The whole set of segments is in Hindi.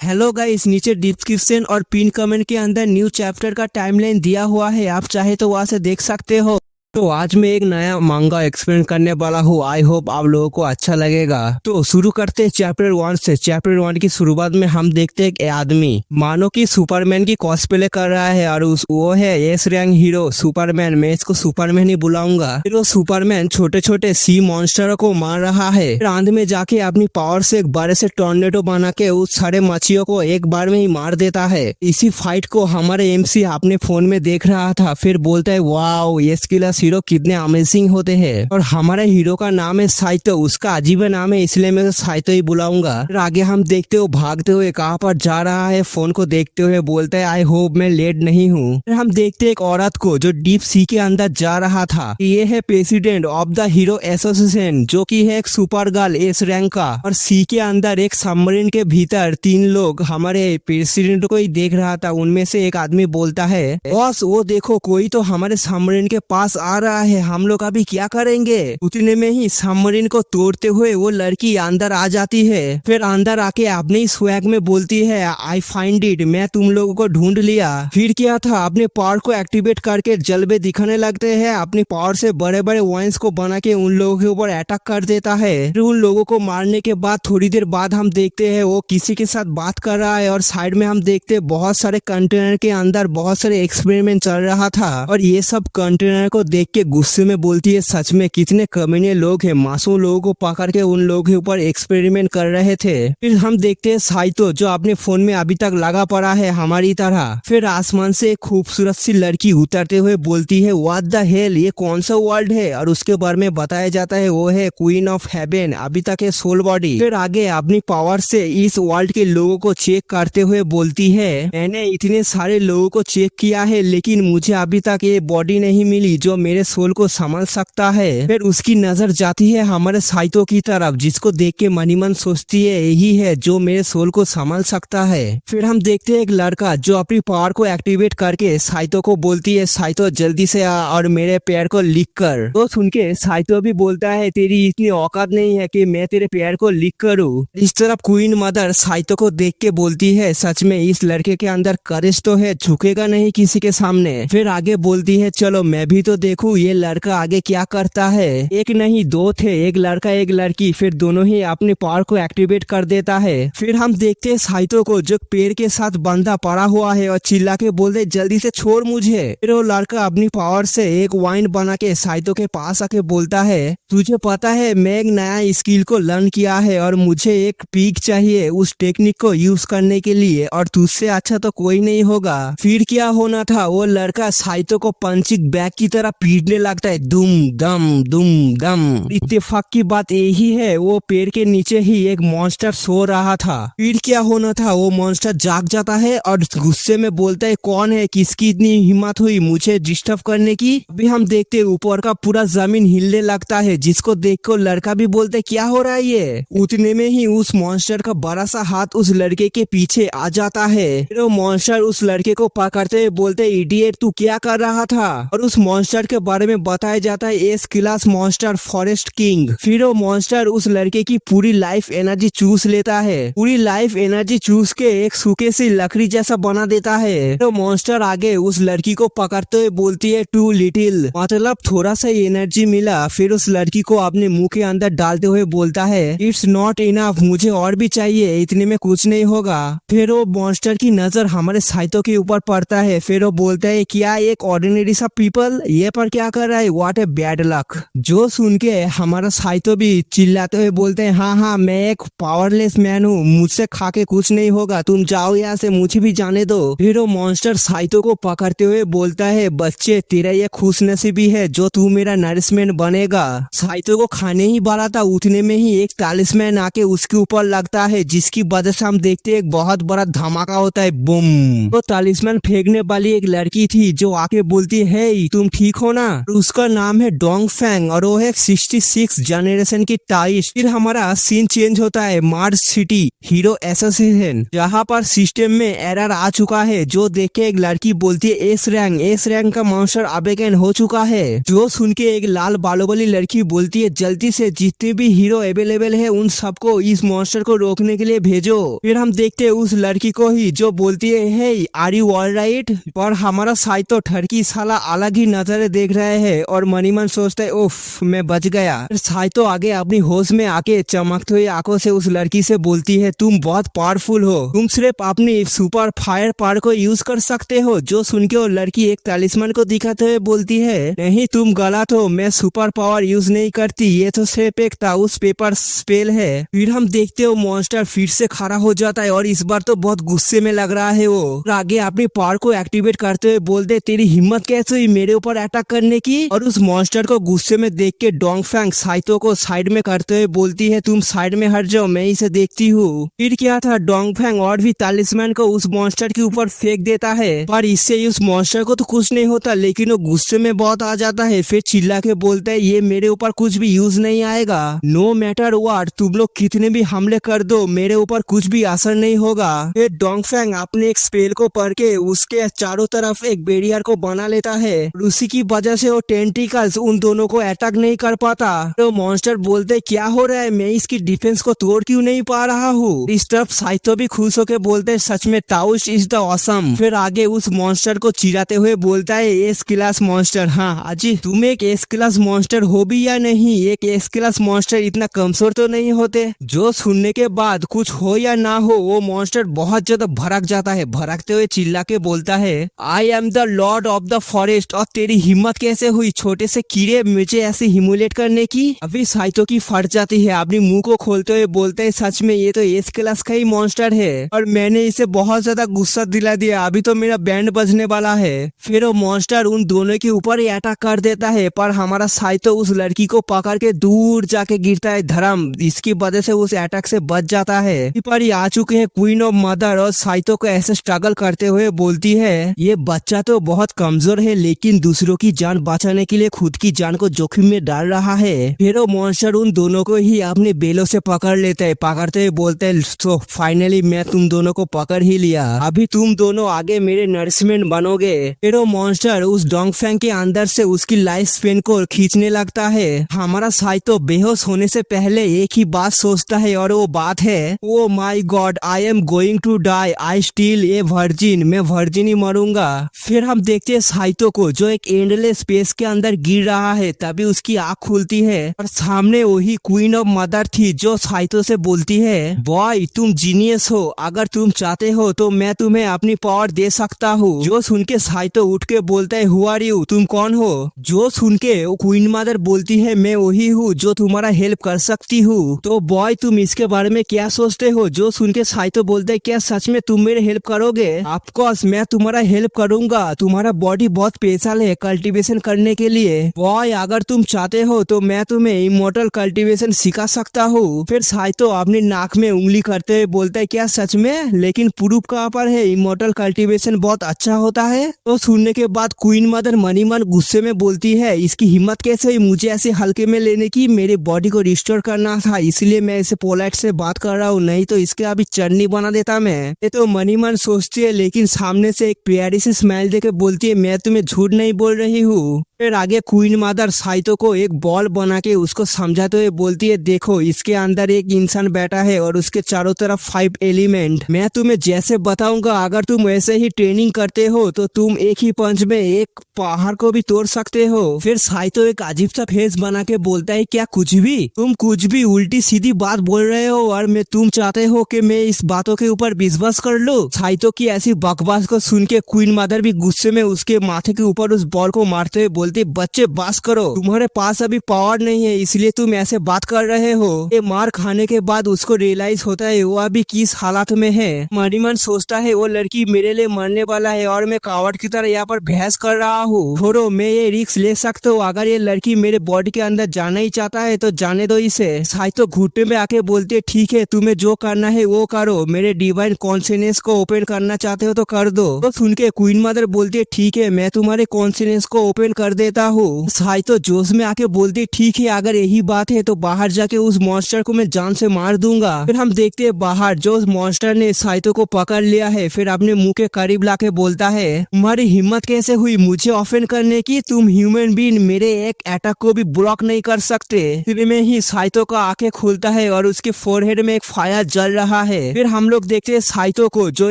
हेलो गाइस, नीचे डिस्क्रिप्शन और पिन कमेंट के अंदर न्यू चैप्टर का टाइमलाइन दिया हुआ है, आप चाहे तो वहां से देख सकते हो। तो आज मैं एक नया मांगा एक्सप्लेन करने वाला हूँ। आई होप आप लोगों को अच्छा लगेगा। तो शुरू करते हैं चैप्टर 1 से। चैप्टर 1 की शुरुआत में हम देखते हैं एक आदमी मानो कि सुपरमैन की कॉस्प्ले कर रहा है और वो है एस रैंक हीरो सुपरमैन। मैं इसको सुपरमैन ही बुलाऊंगा। फिर वो सुपरमैन छोटे छोटे सी मॉन्स्टरों को मार रहा है। फिर अंत में जाके अपनी पावर से एक बड़े से टॉर्नेडो बना के उस सारे मछलियों को एक बार में ही मार देता है। इसी फाइट को हमारे एमसी अपने फोन में देख रहा था। फिर बोलता है वाओ, ये स्किलस हीरो कितने अमेजिंग होते हैं। और हमारे हीरो का नाम है साइतो। उसका अजीब नाम है, इसलिए मैं साइतो ही बुलाऊंगा। फिर आगे हम देखते हो भागते हुए कहाँ पर जा रहा है, फोन को देखते हुए बोलता है आई होप मैं लेट नहीं हूँ। फिर हम देखते एक औरत को जो डीप सी के अंदर जा रहा था। ये है president of the hero association, जो कि है एक सुपर गर्ल एस रैंक का। और सी के अंदर एक सबमरीन के भीतर 3 लोग हमारे प्रेसिडेंट को ही देख रहा था। उनमें से एक आदमी बोलता है बॉस वो देखो, कोई तो हमारे सबमरीन के पास आ रहा है, हम लोग अभी क्या करेंगे। उतने में ही सबमरीन को तोड़ते हुए वो लड़की अंदर आ जाती है। फिर अंदर आके अपने ही स्वैग में बोलती है आई फाइंड इट, मैं तुम लोगों को ढूंढ लिया। फिर क्या था, अपने पावर को एक्टिवेट करके जलवे दिखाने लगते हैं। अपनी पावर से बड़े बड़े वाइंस को बना के उन लोगों के ऊपर अटैक कर देता है। फिर उन लोगों को मारने के बाद थोड़ी देर बाद हम देखते हैं वो किसी के साथ बात कर रहा है। और साइड में हम देखते हैं बहुत सारे कंटेनर के अंदर बहुत सारे एक्सपेरिमेंट चल रहा था। और ये सब कंटेनर को देख के गुस्से में बोलती है सच में कितने कमीने लोग हैं, मासूम लोगों को पकड़ के उन लोगों के ऊपर एक्सपेरिमेंट कर रहे थे। फिर हम देखते हैं साइतो जो अपने फोन में अभी तक लगा पड़ा है हमारी तरह। फिर आसमान से एक खूबसूरत सी लड़की उतरते हुए बोलती है व्हाट द हेल, ये कौन सा वर्ल्ड है। और उसके बारे में बताया जाता है वो है क्वीन ऑफ हेवन, अभी तक है सोल बॉडी। फिर आगे अपनी पावर से इस वर्ल्ड के लोगों को चेक करते हुए बोलती है मैंने इतने सारे लोगों को चेक किया है, लेकिन मुझे अभी तक ये बॉडी नहीं मिली जो मेरे सोल को संभाल सकता है। फिर उसकी नजर जाती है हमारे साइतो की तरफ, जिसको देख के मनी मन सोचती है यही है जो मेरे सोल को संभाल सकता है। फिर हम देखते हैं एक लड़का जो अपनी पावर को एक्टिवेट करके साइतो को बोलती है साइतो जल्दी से आ और मेरे पैर को लिख कर। तो सुन के साइतो भी बोलता है तेरी इतनी औकात नहीं है कि मैं तेरे पैर को लिख करूँ। इस तरफ क्वीन मदर साइतो को देख के बोलती है सच में इस लड़के के अंदर करेज तो है, झुकेगा नहीं किसी के सामने। फिर आगे बोलती है चलो मैं भी तो देखूं ये लड़का आगे क्या करता है। एक नहीं 2 थे, एक लड़का एक लड़की। फिर दोनों ही अपने पावर को एक्टिवेट कर देता है। फिर हम देखते हैं साइतो को जो पेड़ के साथ बंधा पड़ा हुआ है और चिल्ला के बोलते जल्दी से छोड़ मुझे। फिर वो लड़का अपनी पावर से एक वाइन बना के साइतो के पास आके बोलता है तुझे पता है मैं एक नया स्किल को लर्न किया है और मुझे एक पीक चाहिए उस टेक्निक को यूज करने के लिए, और तुझसे अच्छा तो कोई नहीं होगा। फिर क्या होना था, वो लड़का साइतो को पंचिंग बैग की तरह पीटने लगता है दुम दम। इत्तेफाक की बात यही है वो पेड़ के नीचे ही एक मॉन्स्टर सो रहा था। फिर क्या होना था, वो मॉन्स्टर जाग जाता है और गुस्से में बोलता है कौन है, किसकी इतनी हिम्मत हुई मुझे डिस्टर्ब करने की। अभी हम देखते ऊपर का पूरा जमीन हिलने लगता है, जिसको देख कर लड़का भी बोलते क्या हो रहा है ये। उतने में ही उस मॉन्स्टर का बड़ा सा हाथ उस लड़के के पीछे आ जाता है। फिर वो मॉन्स्टर उस लड़के को पकड़ते हुए बोलते इडियट तू क्या कर रहा था। और उस मॉन्स्टर के बारे में बताया जाता है S class monster forest king. फिर वो मॉन्स्टर उस लड़के की पूरी लाइफ एनर्जी चूस लेता है। पूरी लाइफ एनर्जी चूस के एक सूखे सी लकड़ी जैसा बना देता है। तो मॉन्स्टर आगे उस लड़की को पकड़ते हुए बोलती है टू लिटिल, मतलब थोड़ा सा एनर्जी मिला। फिर उस लड़की को अपने मुंह के अंदर डालते हुए बोलता है इट्स नॉट इनफ, मुझे और भी चाहिए, इतने में कुछ नहीं होगा। फिर वो मॉन्स्टर की नजर हमारे साइतो के ऊपर पड़ता है। फिर वो बोलता है क्या एक ऑर्डिनरी सा पीपल ये पर क्या कर रहा है, व्हाट ए बैड लक। जो सुन के हमारा साइतो भी चिल्लाते हुए बोलते हैं हाँ मैं एक पावरलेस मैन हूँ, मुझसे खा के कुछ नहीं होगा, तुम जाओ यहाँ से, मुझे भी जाने दो। फिर वो मॉन्स्टर साइतो को पकड़ते हुए बोलता है बच्चे तेरा ये खुशनसीबी है जो तू मेरा नरिशमेंट बनेगा। साइतो को खाने ही वाला था, उतने में ही एक तालिस्मैन आके उसके ऊपर लगता है, जिसकी वजह से हम देखते हैं एक बहुत बड़ा धमाका होता है, बूम। तो तालिस्मैन फेंकने वाली एक लड़की थी जो आके बोलती है तुम ठीक हो ना, उसका नाम है डोंगफेंग और वो है 66 जनरेशन की टाइस। फिर हमारा सीन चेंज होता है मार्स सिटी हीरो एसोसिएशन, जहाँ पर सिस्टम में एरर आ चुका है, जो देख के एक लड़की बोलती है एस रैंक का मॉन्स्टर अवेकन हो चुका है। जो सुन के एक लाल बालों वाली लड़की बोलती है जल्दी से जितने भी हीरो अवेलेबल है उन सबको इस मॉन्स्टर को रोकने के लिए भेजो। फिर हम देखते हैं उस लड़की को ही जो बोलती है हे आर यू ऑलराइट, पर हमारा साइतो ठरकी साला अलग ही नजरे देख रहे हैं और मनीमन सोचता है उफ मैं बच गया। फिर साइतो आगे अपनी होश में आके चमकते हुए आंखों से उस लड़की से बोलती है तुम बहुत पावरफुल हो, तुम सिर्फ अपनी सुपर फायर पावर को यूज कर सकते हो। जो सुन के वो लड़की एक तालिस्मान को दिखाते हुए बोलती है नहीं तुम गलत हो, मैं सुपर पावर यूज नहीं करती, ये तो सिर्फ एक ताउस पेपर स्पेल है। फिर हम देखते हो मॉन्स्टर फिर से खड़ा हो जाता है और इस बार तो बहुत गुस्से में लग रहा है वो। और आगे अपनी पावर को एक्टिवेट करते हुए बोलते तेरी हिम्मत कैसे हुई मेरे ऊपर अटैक करने की। और उस मॉन्स्टर को गुस्से में देख के डोंगफेंग साइतो को साइड में करते हुए बोलती है तुम साइड में हट जाओ, मैं इसे देखती हूँ। फिर क्या था, डोंगफेंग और भी तालिस्मान को उस मॉन्स्टर के ऊपर फेंक देता है, पर इससे उस मॉन्स्टर को तो कुछ नहीं होता, लेकिन वो गुस्से में बहुत आ जाता है। फिर चिल्ला के बोलता है ये मेरे ऊपर कुछ भी यूज नहीं आएगा, नो मैटर व्हाट, तुम लोग कितने भी हमले कर दो मेरे ऊपर कुछ भी असर नहीं होगा। फिर डोंगफेंग अपने एक स्पेल को पढ़ के उसके चारों तरफ एक बैरियर को बना लेता है, उसी की वजह से वो टेंटिकल्स उन दोनों को अटैक नहीं कर पाता। तो मॉन्स्टर बोलते क्या हो रहा है, मैं इसकी डिफेंस को तोड़ क्यों नहीं पा रहा हूँ। इस तरफ साइतो भी खुश होकर बोलते सच में ताउस इज द ऑसम। फिर आगे उस मॉन्स्टर को चिढ़ाते हुए बोलता है एस क्लास मॉन्स्टर, हाँ अजी तुम एक एस क्लास मॉन्स्टर हो भी या नहीं, एक एस क्लास मॉन्स्टर इतना कमजोर तो नहीं होते। जो सुनने के बाद कुछ हो या ना हो वो मॉन्स्टर बहुत ज्यादा भड़क जाता है, भड़कते हुए चिल्ला के बोलता है I am the Lord of the forest, और तेरी हिम्मत कैसे हुई छोटे से कीड़े मुझे ऐसे हिमुलेट करने की। अभी साइतो की फट जाती है, अपनी मुंह को खोलते हुए बोलते है सच में ये तो एस क्लास का ही मॉन्स्टर है और मैंने इसे बहुत ज्यादा गुस्सा दिला दिया, अभी तो मेरा बैंड बजने वाला है। फिर वो मॉन्स्टर उन दोनों के ऊपर ही अटैक कर देता है, पर हमारा साइतो उस लड़की को पकड़ के दूर जाके गिरता है धर्म, इसकी वजह से उस अटैक से बच जाता है। पर ये आ चुके हैं क्वीन ऑफ मदर और साइतो को ऐसे स्ट्रगल करते हुए बोलती है ये बच्चा तो बहुत कमजोर है लेकिन दूसरों की जान बचाने के लिए खुद की जान को जोखिम में डाल रहा है। फिर वो मॉन्स्टर उन दोनों को ही अपने बेलों से पकड़ लेता है, पकड़ते हुए बोलते हैं तो फाइनली मैं तुम दोनों को पकड़ ही लिया, अभी तुम दोनों आगे मेरे नरिशमेंट बनोगे। फिर वो मॉन्स्टर उस डोंगफेंग के अंदर से उसकी लाइफ स्पेन को खींचने लगता है। हमारा साइतो बेहोश होने से पहले एक ही बात सोचता है और वो बात है oh my God I am going to die, I still a virgin, मैं वर्जिन ही मरूंगा। फिर हम देखते हैं साइतो को जो एक एंडलेस स्पेस के अंदर गिर रहा है, तभी उसकी आंख खुलती है और सामने वही क्वीन ऑफ मदर थी जो साइतो से बोलती है बॉय तुम जीनियस हो, अगर तुम चाहते हो तो मैं तुम्हें अपनी पावर दे सकता हूँ। जो सुन के साइतो उठ के बोलता है हु आर यू, तुम कौन हो। जो सुन के क्वीन मदर बोलती है मैं वही हूँ जो तुम्हारा हेल्प कर सकती हूँ, तो बॉय तुम इसके बारे में क्या सोचते हो। जो सुन के साइतो बोलते है क्या सच में तुम मेरे हेल्प करोगे। ऑफ कोर्स मैं तुम्हारा हेल्प करूंगा, तुम्हारा बॉडी बहुत स्पेशल है कल्टीवेशन करने के लिए। बॉय अगर तुम चाहते हो तो मैं तुम्हें इमोर्टल कल्टीवेशन सिखा सकता हूँ। फिर साइतो अपनी नाक में उंगली करते हुए बोलता है क्या सच में, लेकिन प्रूफ कहाँ पर है, इमोर्टल कल्टीवेशन बहुत अच्छा होता है। तो सुनने के बाद क्वीन मदर मनी मन गुस्से में बोलती है इसकी हिम्मत कैसे हुई मुझे ऐसे हल्के में लेने की, मेरे बॉडी को रिस्टोर करना था इसलिए मैं इसे पोलाइट से बात कर रहा हूँ, नहीं तो इसके अभी चटनी बना देता मैं। ये तो मनी मन सोचती है, लेकिन सामने से एक प्यारी सी स्माइल देके बोलती है मैं तुम्हें झूठ नहीं बोल रही हूँ। फिर आगे क्वीन मदर साइतो को एक बॉल बना के उसको समझाते हुए बोलती है देखो इसके अंदर एक इंसान बैठा है और उसके चारों तरफ 5 एलिमेंट, मैं तुम्हें जैसे बताऊंगा अगर तुम वैसे ही ट्रेनिंग करते हो तो तुम एक ही पंच में एक पहाड़ को भी तोड़ सकते हो। फिर साइतो एक अजीब सा फेस बना के बोलता है क्या कुछ भी, तुम कुछ भी उल्टी सीधी बात बोल रहे हो और मैं तुम चाहते हो कि मैं इस बातों के ऊपर विश्वास कर लूं। साइतो की ऐसी बकवास को सुन के क्वीन मदर भी गुस्से में उसके माथे के ऊपर उस बॉल को मारते हुए बोलते बच्चे बस करो, तुम्हारे पास अभी पावर नहीं है इसलिए तुम ऐसे बात कर रहे हो। ये मार खाने के बाद उसको रियलाइज होता है वो अभी किस हालात में है। मणिमन सोचता है वो लड़की मेरे लिए मरने वाला है और मैं कावड़ की तरह यहाँ पर बहस कर रहा हूँ, छोड़ो मैं ये रिस्क ले सकता हूँ, अगर ये लड़की मेरे बॉडी के अंदर जाना ही चाहता है तो जाने दो इसे। साइतो घुटने में आके बोलते ठीक है तुम्हें जो करना है वो करो, मेरे डिवाइन कॉन्शियसनेस को ओपन करना चाहते हो तो कर दो। तो सुन के क्वीन मदर बोलती है ठीक है मैं तुम्हारे कॉन्शियसनेस को ओपन कर देता हूँ। साइतो जोश में आके बोलती ठीक है, अगर यही बात है तो बाहर जाके उस मॉन्स्टर को मैं जान से मार दूंगा। फिर हम देखते हैं बाहर जो उस मॉन्स्टर ने साइतो को पकड़ लिया है, फिर अपने मुंह के करीब लाके बोलता है तुम्हारी हिम्मत कैसे हुई मुझे ऑफेंड करने की, तुम ह्यूमन बीइंग मेरे एक अटैक को भी ब्लॉक नहीं कर सकते। फिर में ही साइतो का आंखें खुलता है और उसके फोरहेड में एक फायर जल रहा है। फिर हम लोग देखते हैं साइतो को जो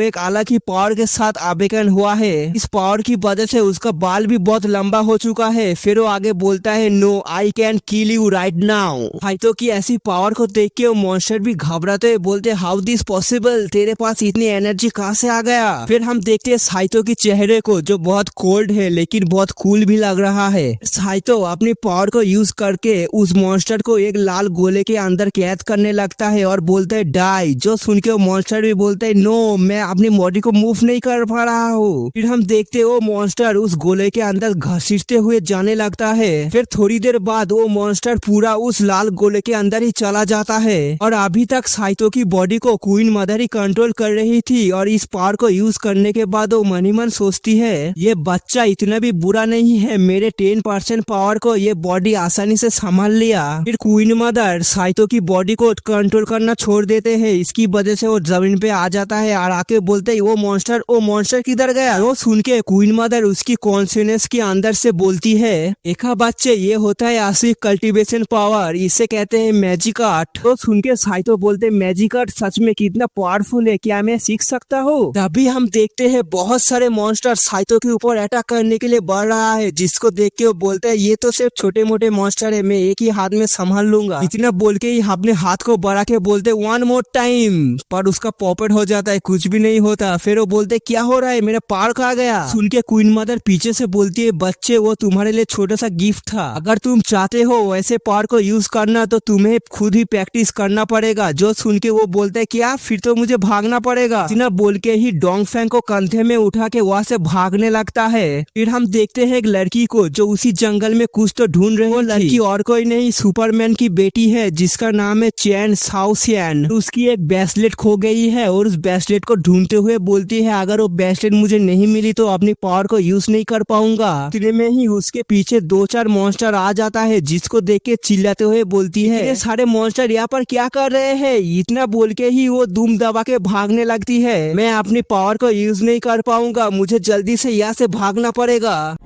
एक अलग ही पावर के साथ अवेकन हुआ है। इस पावर की वजह से उसका बाल भी बहुत लंबा हो चुका है। फिर वो आगे बोलता है no I can kill you right now. Saito की ऐसी पावर को देख के वो मॉन्स्टर भी घबराते हुए बोलते हाउ दिस पॉसिबल, तेरे पास इतनी एनर्जी कहाँ से आ गया। फिर हम देखते हैं साइतो के चेहरे को जो बहुत कोल्ड है लेकिन बहुत कूल भी लग रहा है। साइतो अपनी पावर को यूज करके उस मॉन्स्टर को एक लाल गोले के अंदर कैद करने लगता है और बोलता है डाई। जो सुन के वो मॉन्स्टर भी बोलता है नो मैं अपनी बॉडी को मूव नहीं कर पा रहा हूँ। फिर हम देखते वो मॉन्स्टर उस गोले के अंदर घसीटते हुए जाने लगता है। फिर थोड़ी देर बाद वो मॉन्स्टर पूरा उस लाल गोले के अंदर ही चला जाता है। और अभी तक साइतो की बॉडी को क्वीन मदर ही कंट्रोल कर रही थी और इस पावर को यूज करने के बाद वो मन ही मन सोचती है ये बच्चा इतना भी बुरा नहीं है, मेरे 10% पावर को ये बॉडी आसानी से संभाल लिया। फिर क्वीन मदर साइतो की बॉडी को कंट्रोल करना छोड़ देते हैं। इसकी वजह से वो जमीन पे आ जाता है और आके बोलते है वो मॉन्स्टर किधर गया। वो सुन के क्वीन मदर उसकी कॉन्शियसनेस के अंदर से बोलती है देखा बच्चे ये होता है असली कल्टीवेशन पावर, इसे कहते हैं मैजिक आर्ट। तो सुन के साइतो बोलते मैजिक आर्ट सच में कितना पावरफुल है, क्या मैं सीख सकता हूँ। तभी हम देखते हैं बहुत सारे मॉन्स्टर साइतो के ऊपर अटैक करने के लिए बढ़ रहा है, जिसको देख के वो बोलता है ये तो सिर्फ छोटे मोटे मॉन्स्टर है, मैं एक ही हाथ में संभाल लूंगा। इतना बोल के ही अपने हाथ को बढ़ा के बोलते वन मोर टाइम, पर उसका पॉपेट हो जाता है, कुछ भी नहीं होता। फिर वो बोलते क्या हो रहा है, मेरा पावर कहाँ गया। सुन के क्वीन मदर पीछे से बोलती है बच्चे वो तुम्हारे लिए छोटा सा गिफ्ट था, अगर तुम चाहते हो वैसे पावर को यूज करना तो तुम्हें खुद ही प्रैक्टिस करना पड़ेगा। जो सुन के वो बोलता है क्या, फिर तो मुझे भागना पड़ेगा। इतना बोल के ही डोंगफेंग को कंधे में उठा के वहाँ से भागने लगता है। फिर हम देखते हैं एक लड़की को जो उसी जंगल में कुछ तो ढूंढ रही है। वो लड़की और कोई नहीं सुपरमैन की बेटी है जिसका नाम है चैन साउसियन। उसकी एक ब्रेसलेट खो गई है और उस ब्रेसलेट को ढूंढते हुए बोलती है अगर वो ब्रेसलेट मुझे नहीं मिली तो अपनी पावर को यूज नहीं कर पाऊंगा। इतने में ही उसके पीछे 2-4 मॉन्स्टर आ जाता है, जिसको देख के चिल्लाते हुए बोलती है ये सारे मॉन्स्टर यहाँ पर क्या कर रहे हैं। इतना बोल के ही वो दुम दबा के भागने लगती है। मैं अपनी पावर को यूज नहीं कर पाऊंगा, मुझे जल्दी से यहाँ से भागना पड़ेगा।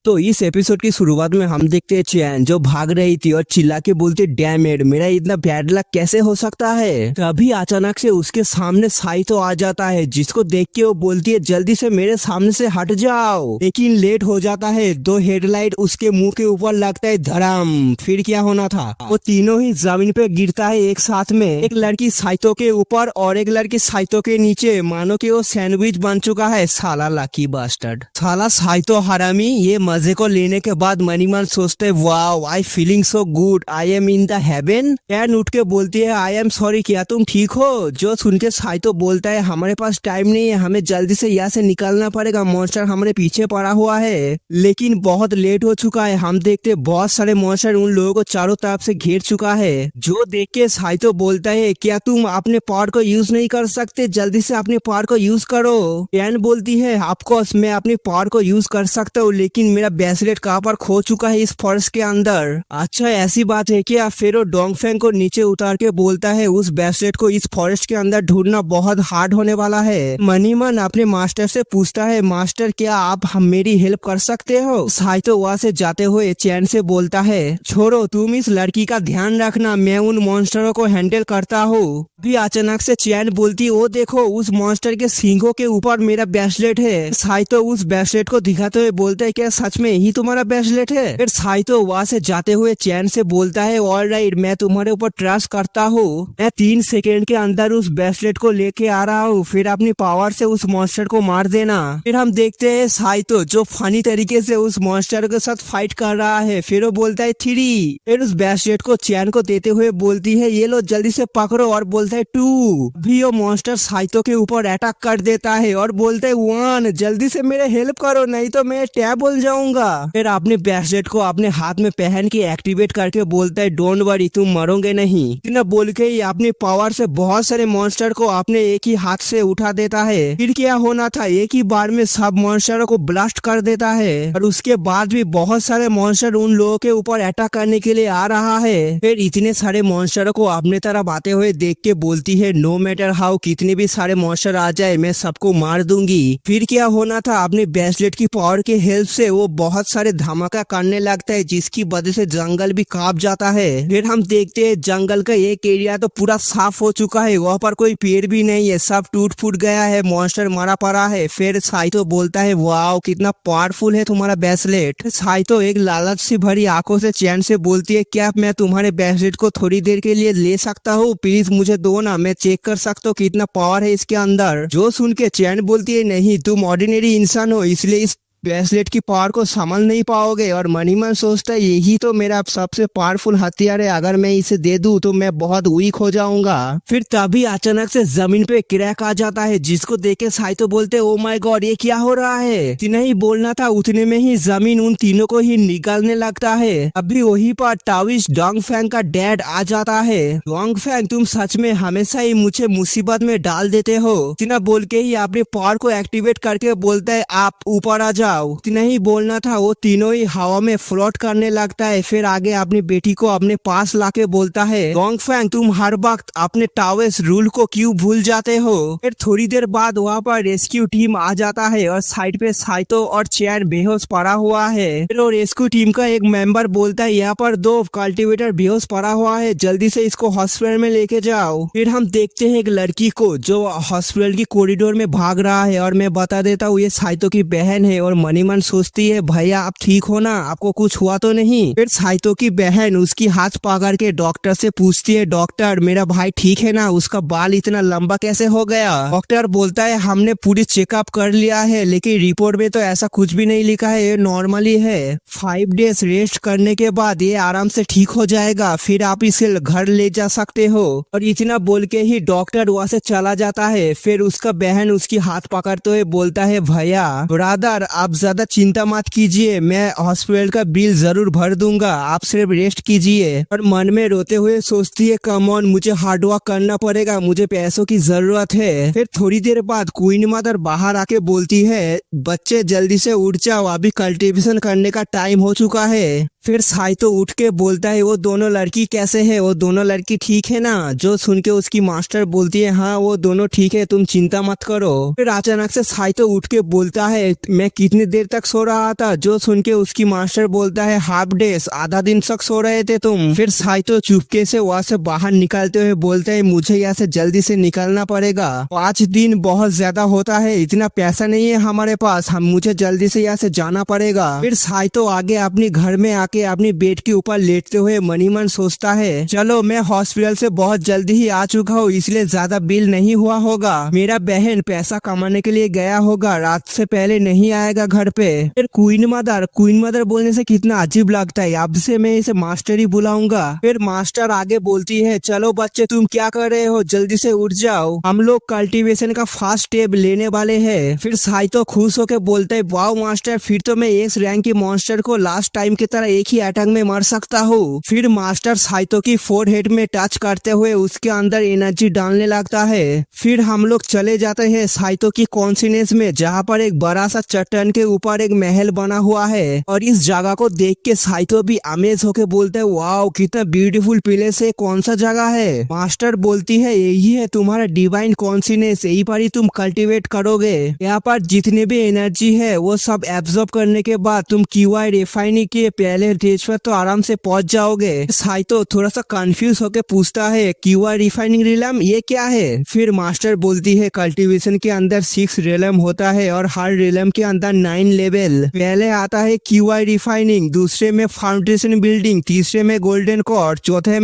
तो इस एपिसोड की शुरुआत में हम देखते हैं चैन जो भाग रही थी और चिल्ला के बोलती डैम इट, मेरा इतना बैड लक कैसे हो सकता है। तभी अचानक से उसके सामने साइतो आ जाता है, जिसको देख के वो बोलती है जल्दी से मेरे सामने से हट जाओ। लेकिन लेट हो जाता है, 2 हेडलाइट उसके मुंह के ऊपर लगता है धड़ाम। फिर क्या होना था, वो तीनों ही जमीन पे गिरता है एक साथ में, एक लड़की साइतो के ऊपर और एक लड़की साइतो के नीचे, मानो कि वो सैंडविच बन चुका है। साला लकी बास्टर्ड, साला साइतो हरामी। ये मजे को लेने के बाद मनी मन सोचते wow I feeling so good, I am in the haven. And उठ के बोलती है आई एम सॉरी, क्या तुम ठीक हो। जो सुन के साइतो बोलता है हमारे पास टाइम नहीं है, हमें जल्दी से यहाँ से निकलना पड़ेगा, मॉन्स्टर हमारे पीछे पड़ा हुआ है। लेकिन बहुत लेट हो चुका है। हम देखते बहुत सारे मॉन्स्टर उन लोगों को चारों तरफ से घेर चुका है। जो देख के साइतो बोलता है क्या तुम अपने पावर को यूज नहीं कर सकते, जल्दी से अपने पावर को यूज करो। एंड बोलती है ऑफकोर्स मैं अपनी पावर को यूज कर सकता हूँ, लेकिन मेरा ब्रेसलेट कहाँ पर खो चुका है इस फॉरेस्ट के अंदर। अच्छा ऐसी बात है क्या। फिर वो डोंगफेंग को नीचे उतार के बोलता है उस ब्रेसलेट को इस फॉरेस्ट के अंदर ढूंढना बहुत हार्ड होने वाला है। मनी मन अपने मास्टर से पूछता है मास्टर क्या आप मेरी हेल्प कर सकते हो। साइतो वहाँ से जाते हुए चैन से बोलता है छोड़ो तुम इस लड़की का ध्यान रखना, मैं उन मॉन्स्टरों को हैंडल करता हूँ। भी अचानक से चैन बोलती वो देखो उस मॉन्स्टर के सींगों के ऊपर मेरा ब्रेसलेट है। साइतो उस ब्रेसलेट को दिखाते हुए बोलता है क्या सच में यही तुम्हारा ब्रेसलेट है। फिर साइतो वहाँ से जाते हुए चैन से बोलता है ऑलराइट मैं तुम्हारे ऊपर ट्रस्ट करता हूँ, मैं 3 सेकेंड के अंदर उस ब्रेसलेट को लेके आ रहा हूँ, फिर अपनी पावर से उस मॉन्स्टर को मार देना। फिर हम देखते हैं साइतो जो फनी तरीके से उस मॉन्स्टर के साथ फाइट कर रहा है। फिर वो बोलता है 3। फिर उस ब्रेसलेट को चैन को देते हुए बोलती है ये लो जल्दी से पकड़ो, और बोलता है 2। भी वो मॉन्स्टर साइतो के ऊपर अटैक कर देता है और बोलता है 1, जल्दी से मेरे हेल्प करो नहीं तो मैं टैब बोल जाऊंगा। जाऊंगा। फिर अपने ब्रेसलेट को अपने हाथ में पहन के एक्टिवेट करके बोलता है डोंट वरी तुम मरोगे नहीं। इतना बोल के ही अपनी पावर से बहुत सारे मॉन्स्टर को अपने एक ही हाथ से उठा देता है। फिर क्या होना था, एक ही बार में सब मॉन्स्टरों को ब्लास्ट कर देता है और उसके बाद भी बहुत सारे मॉन्स्टर उन लोगों के ऊपर अटैक करने के लिए आ रहा है। फिर इतने सारे मॉन्स्टरों को अपने तरफ आते हुए देख के बोलती है नो मैटर हाउ कितने भी सारे मॉन्स्टर आ जाए मैं सबको मार दूंगी। फिर क्या होना था, अपने ब्रेसलेट की पावर के हेल्प से वो बहुत सारे धमाका करने लगता है जिसकी वजह से जंगल भी कांप जाता है। फिर हम देखते हैं जंगल का एक एरिया तो पूरा साफ हो चुका है, वहाँ पर कोई पेड़ भी नहीं है, सब टूट फूट गया है, मॉन्स्टर मरा पड़ा है। फिर साइतो बोलता है वाओ कितना पावरफुल है तुम्हारा ब्रेसलेट। साइतो एक लालच से भरी आंखों से चैन से बोलती है क्या मैं तुम्हारे ब्रेसलेट को थोड़ी देर के लिए ले सकता हूँ, प्लीज मुझे दो ना, मैं चेक कर सकता हूँ कितना पावर है इसके अंदर। जो सुन के चैन बोलती है नहीं तुम ऑर्डिनरी इंसान हो इसलिए इस ब्रेसलेट की पावर को संभाल नहीं पाओगे। और मनीमन सोचता है यही तो मेरा सबसे पावरफुल हथियार है, अगर मैं इसे दे दूं तो मैं बहुत वीक हो जाऊंगा। फिर तभी अचानक से जमीन पे क्रैक आ जाता है जिसको देखे साइतो बोलते ओ माय गॉड ये क्या हो रहा है। इतना ही बोलना था उतने में ही जमीन उन तीनों को ही निकालने लगता है। अभी वही पर टाविश डोंगफेंग का डैड आ जाता है। डोंगफेंग तुम सच में हमेशा ही मुझे मुसीबत में डाल देते हो। इतना बोल के ही अपने पावर को एक्टिवेट करके बोलता है आप ऊपर आ इतना ही बोलना था, वो तीनों ही हवा में फ्लोट करने लगता है। फिर आगे अपनी बेटी को अपने पास लाके बोलता है डोंगफेंग तुम हर वक्त अपने टावेस रूल को क्यों भूल जाते हो। फिर थोड़ी देर बाद वहाँ पर रेस्क्यू टीम आ जाता है और साइड पे साइतो और चैन बेहोश पड़ा हुआ है। फिर वो रेस्क्यू टीम का एक मेंबर बोलता है यहाँ पर दो कल्टीवेटर बेहोश पड़ा हुआ है, जल्दी से इसको हॉस्पिटल में लेके जाओ। फिर हम देखते हैं एक लड़की को जो हॉस्पिटल की कॉरिडोर में भाग रहा है और मैं बता देता हूँ ये साइतो की बहन है। और मनीमन सोचती है भैया आप ठीक हो ना, आपको कुछ हुआ तो नहीं। फिर साइतो की बहन उसकी हाथ पकड़ के डॉक्टर से पूछती है डॉक्टर मेरा भाई ठीक है ना, उसका बाल इतना लंबा कैसे हो गया। डॉक्टर बोलता है हमने पूरी चेकअप कर लिया है लेकिन रिपोर्ट में तो ऐसा कुछ भी नहीं लिखा है, ये नॉर्मली है। 5 डेज रेस्ट करने के बाद ये आराम से ठीक हो जाएगा, फिर आप इसे घर ले जा सकते हो। और इतना बोल के ही डॉक्टर वहाँ से चला जाता है। फिर उसका बहन उसकी हाथ पकड़ते हुए बोलता है भैया ब्रदर आप ज्यादा चिंता मत कीजिए, मैं हॉस्पिटल का बिल जरूर भर दूंगा, आप सिर्फ रेस्ट कीजिए। और मन में रोते हुए सोचती है कम ऑन मुझे हार्ड वर्क करना पड़ेगा, मुझे पैसों की जरूरत है। फिर थोड़ी देर बाद क्वीन मदर बाहर आके बोलती है बच्चे जल्दी से उठ जाओ, अभी कल्टीवेशन करने का टाइम हो चुका है। फिर साइतो उठ के बोलता है वो दोनों लड़की कैसे है, वो दोनों लड़की ठीक है ना। जो सुन के उसकी मास्टर बोलती है हाँ वो दोनों ठीक है तुम चिंता मत करो। फिर अचानक से साइतो उठ के बोलता है मैं कितनी देर तक सो रहा था। जो सुन के उसकी मास्टर बोलता है हाफ डेज, आधा दिन तक सो रहे थे तुम। फिर साइतो चुपके से वहाँ से बाहर निकलते हुए बोलता है मुझे यहाँ से जल्दी से निकलना पड़ेगा, 5 दिन बहुत ज्यादा होता है, इतना पैसा नहीं है हमारे पास, हम मुझे जल्दी से यहाँ से जाना पड़ेगा। फिर साइतो आगे अपने घर में आके अपनी बेड के ऊपर लेटते हुए मनीमन सोचता है चलो मैं हॉस्पिटल से बहुत जल्दी ही आ चुका हूँ इसलिए ज्यादा बिल नहीं हुआ होगा, मेरा बहन पैसा कमाने के लिए गया होगा, रात से पहले नहीं आएगा घर पे। फिर क्वीन मदर बोलने से कितना अजीब लगता है, अब से मैं इसे मास्टर ही बुलाऊंगा। फिर मास्टर आगे बोलती है चलो बच्चे तुम क्या कर रहे हो, जल्दी से उठ जाओ, हम लोग कल्टीवेशन का फर्स्ट स्टेप लेने वाले हैं। फिर साइतो खुश होकर बोलता है वाओ मास्टर फिर तो मैं एस रैंक के मॉन्स्टर को लास्ट टाइम की तरह एक ही अटैक में मार सकता हूँ। फिर मास्टर साइतो की फोरहेड में टच करते हुए उसके अंदर एनर्जी डालने लगता है। फिर हम लोग चले जाते हैं साइतो की कॉन्सिनेंस में जहाँ पर एक बड़ा सा चट्टान के ऊपर एक महल बना हुआ है। और इस जगह को देख के साइतो भी अमेज होके बोलते है वाओ कितना ब्यूटीफुल प्लेस है, कौन सा जगह है। मास्टर बोलती है यही है तुम्हारा डिवाइन कॉन्सिनेंस, यही पर ही तुम कल्टीवेट करोगे, यहाँ पर जितने भी एनर्जी है वो सब एब्जॉर्ब करने के बाद तुम क्यूआई रिफाइनिंग के पहले स्टेज पर तो आराम से पहुंच जाओगे। साइतो थोड़ा सा कंफ्यूज होके पूछता है क्यूआई रिफाइनिंग रिलम ये क्या है। फिर मास्टर बोलती है कल्टीवेशन के अंदर 6 रिलम होता है और हर रिलम के अंदर 9 लेवल, पहले आता है क्यूआई रिफाइनिंग, दूसरे में फाउंडेशन बिल्डिंग, तीसरे में गोल्डन कोर, चौथे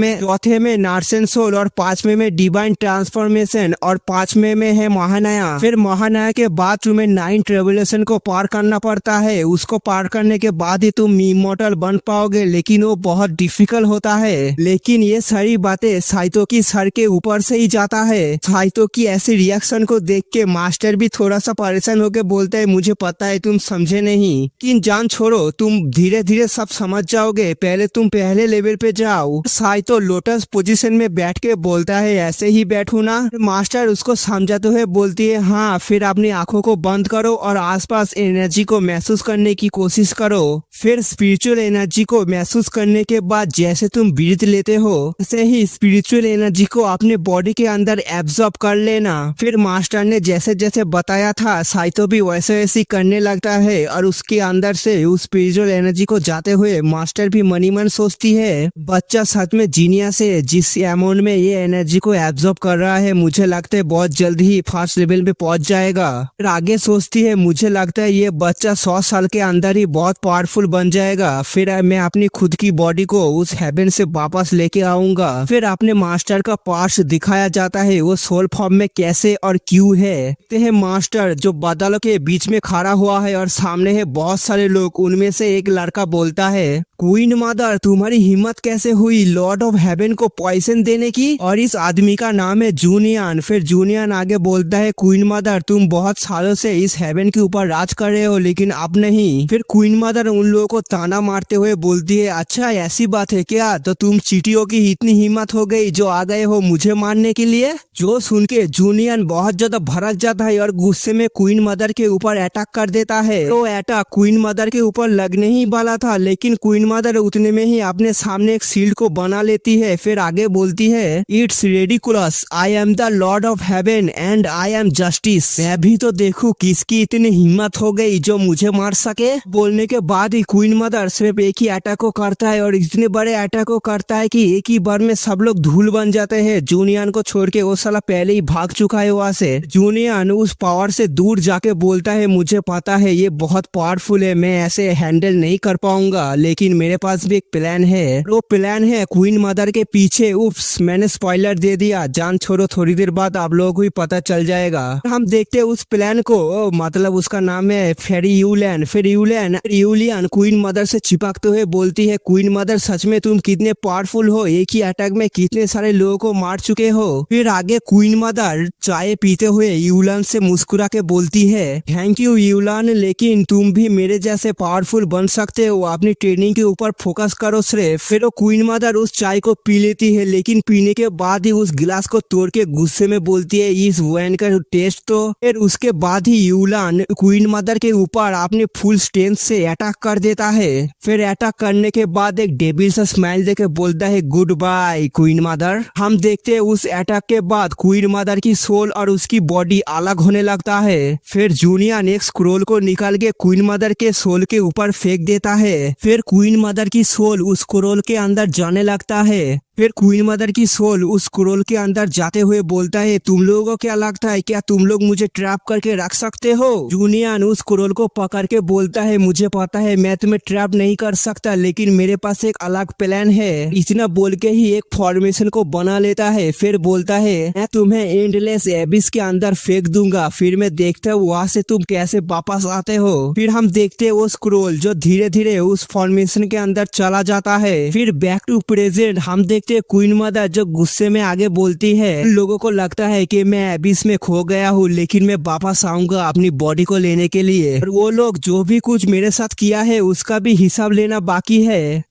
में नार्सन सोल और 5वें में डिवाइन ट्रांसफॉर्मेशन और 5वें में है महानाया। फिर महानाया के बाद तुम्हें 9 ट्रेवलेशन को पार करना पड़ता है, उसको पार करने के बाद ही तुम इमॉर्टल बन जान पाओगे, लेकिन वो बहुत डिफिकल्ट होता है। लेकिन ये सारी बातें साइतो की सर के ऊपर से ही जाता है। साइतो की ऐसे रिएक्शन को देख के मास्टर भी थोड़ा सा परेशान होकर बोलता है, मुझे पता है तुम समझे नहीं, लेकिन जान छोड़ो, तुम धीरे धीरे सब समझ जाओगे, पहले तुम पहले लेवल पे जाओ। साइतो लोटस पोजीशन में बैठ के बोलता है, ऐसे ही बैठू ना। मास्टर उसको समझाते हुए बोलती है, हाँ। फिर अपनी आंखों को बंद करो और आसपास एनर्जी को महसूस करने की कोशिश करो। फिर स्पिरिचुअल एनर्जी को महसूस करने के बाद जैसे तुम ब्रीथ लेते हो, वैसे ही स्पिरिचुअल एनर्जी को अपने बॉडी के अंदर एब्जॉर्ब कर लेना। फिर मास्टर ने जैसे जैसे बताया था, साइतो भी वैसे वैसे करने लगता है और उसके अंदर से उस स्पिरिचुअल एनर्जी को जाते हुए मास्टर भी मनी मन सोचती है, बच्चा सच में जीनियस है, जिस अमाउंट में ये एनर्जी को एब्जॉर्ब कर रहा है, मुझे लगता है बहुत जल्द ही फर्स्ट लेवल पे पहुंच जाएगा। फिर आगे सोचती है, मुझे लगता है ये बच्चा 100 साल के अंदर ही बहुत पावरफुल बन जाएगा। फिर मैं अपनी खुद की बॉडी को उस हेवन से वापस लेके आऊंगा। फिर अपने मास्टर का पार्ट्स दिखाया जाता है, वो सोल फॉर्म में कैसे और क्यों है। देखते हैं मास्टर जो बादलों के बीच में खड़ा हुआ है और सामने है बहुत सारे लोग। उनमें से एक लड़का बोलता है, क्वीन मदर, तुम्हारी हिम्मत कैसे हुई लॉर्ड ऑफ हेवन को पॉइजन देने की? और इस आदमी का नाम है जूनियन। फिर जूनियन आगे बोलता है, क्वीन मदर, तुम बहुत सालों से इस हेवन के ऊपर राज कर रहे हो, लेकिन अब नहीं। फिर क्वीन मदर उन लोगों को ताना मारते हुए बोलती है, अच्छा ऐसी बात है क्या? तो तुम चीटियों की इतनी हिम्मत हो गई जो आ गए हो मुझे मारने के लिए? जो सुन के जूनियन बहुत ज्यादा भड़क जाता है और गुस्से में क्वीन मदर के ऊपर अटैक कर देता है। तो अटैक क्वीन मदर के ऊपर लगने ही वाला था, लेकिन क्वीन मदर उतने में ही अपने सामने एक शील्ड को बना लेती है। फिर आगे बोलती है, it's ridiculous, I am the Lord of heaven and I am justice. मैं भी तो देखूं किसकी इतनी हिम्मत हो गई जो मुझे मार सके। बोलने के बाद ही क्वीन मदर सिर्फ एक ही अटैक को करता है और इतने बड़े अटैक को करता है कि एक ही बार में सब लोग धूल बन जाते हैं। जूनियन को छोड़ के वो साला पहले ही भाग चुका है वहां से। जूनियन उस पावर से दूर जाके बोलता है, मुझे पता है ये बहुत पावरफुल है, मैं ऐसे हैंडल नहीं कर पाऊंगा, लेकिन मेरे पास भी एक प्लान है। वो प्लान है क्वीन मदर के पीछे। उप्स, मैंने स्पॉइलर दे दिया, जान छोड़ो, थोड़ी देर बाद आप लोगों को ही पता चल जाएगा। हम देखते हैं उस प्लान को, मतलब उसका नाम है फेरी यूलियन। फिर यूलियन क्वीन मदर से चिपकते हुए बोलती है, क्वीन मदर, सच में तुम कितने पावरफुल हो, एक ही अटैक में कितने सारे लोगों को मार चुके हो। फिर आगे क्वीन मदर चाय पीते हुए यूलियन से मुस्कुरा के बोलती है, थैंक यू यूलियन, लेकिन तुम भी मेरे जैसे पावरफुल बन सकते हो, अपनी ट्रेनिंग के ऊपर फोकस करो सिर्फ। फिर वो क्वीन मदर उस चाय को पी लेती है, लेकिन पीने के बाद ही उस गिलास को तोड़ के गुस्से में बोलती है, इस वाइन का टेस्ट तो। फिर उसके बाद ही यूलियन क्वीन मदर के ऊपर अपने फुल स्ट्रेंथ से अटैक कर देता है। फिर अटैक करने के बाद एक डेविल सा स्माइल देके बोलता है, गुड बाय क्वीन मदर। हम देखते हैं उस अटैक के बाद क्वीन मदर की सोल और उसकी बॉडी अलग होने लगता है। फिर जूनियन एक स्क्रोल को निकाल के क्वीन मदर के सोल के ऊपर फेंक देता है। फिर क्वीन मदर की सोल उस स्क्रोल के अंदर जाने लगता है। फिर क्वीन मदर की सोल उस स्क्रोल के अंदर जाते हुए बोलता है, तुम लोगों को क्या लगता है, क्या तुम लोग मुझे ट्रैप करके रख सकते हो? जूनियन उस स्क्रोल को पकड़ के बोलता है, मुझे पता है मैं तुम्हें ट्रैप नहीं कर सकता, लेकिन मेरे पास एक अलग प्लान है। इतना बोल के ही एक फॉर्मेशन को बना लेता है। फिर बोलता है, मैं तुम्हें एंडलेस एबिस के अंदर फेंक दूंगा, फिर मैं देखता हूँ वहाँ से तुम कैसे वापस आते हो। फिर हम देखते हैं वो स्क्रोल जो धीरे धीरे उस फॉर्मेशन के अंदर चला जाता है। फिर बैक टू प्रेजेंट हम देखते क्वीन मदर जो गुस्से में आगे बोलती है, लोगों को लगता है कि मैं एबिस में खो गया हूँ, लेकिन मैं वापस आऊंगा अपनी बॉडी को लेने के लिए, और वो लोग जो भी कुछ मेरे साथ किया है उसका भी हिसाब लेना बाकी है।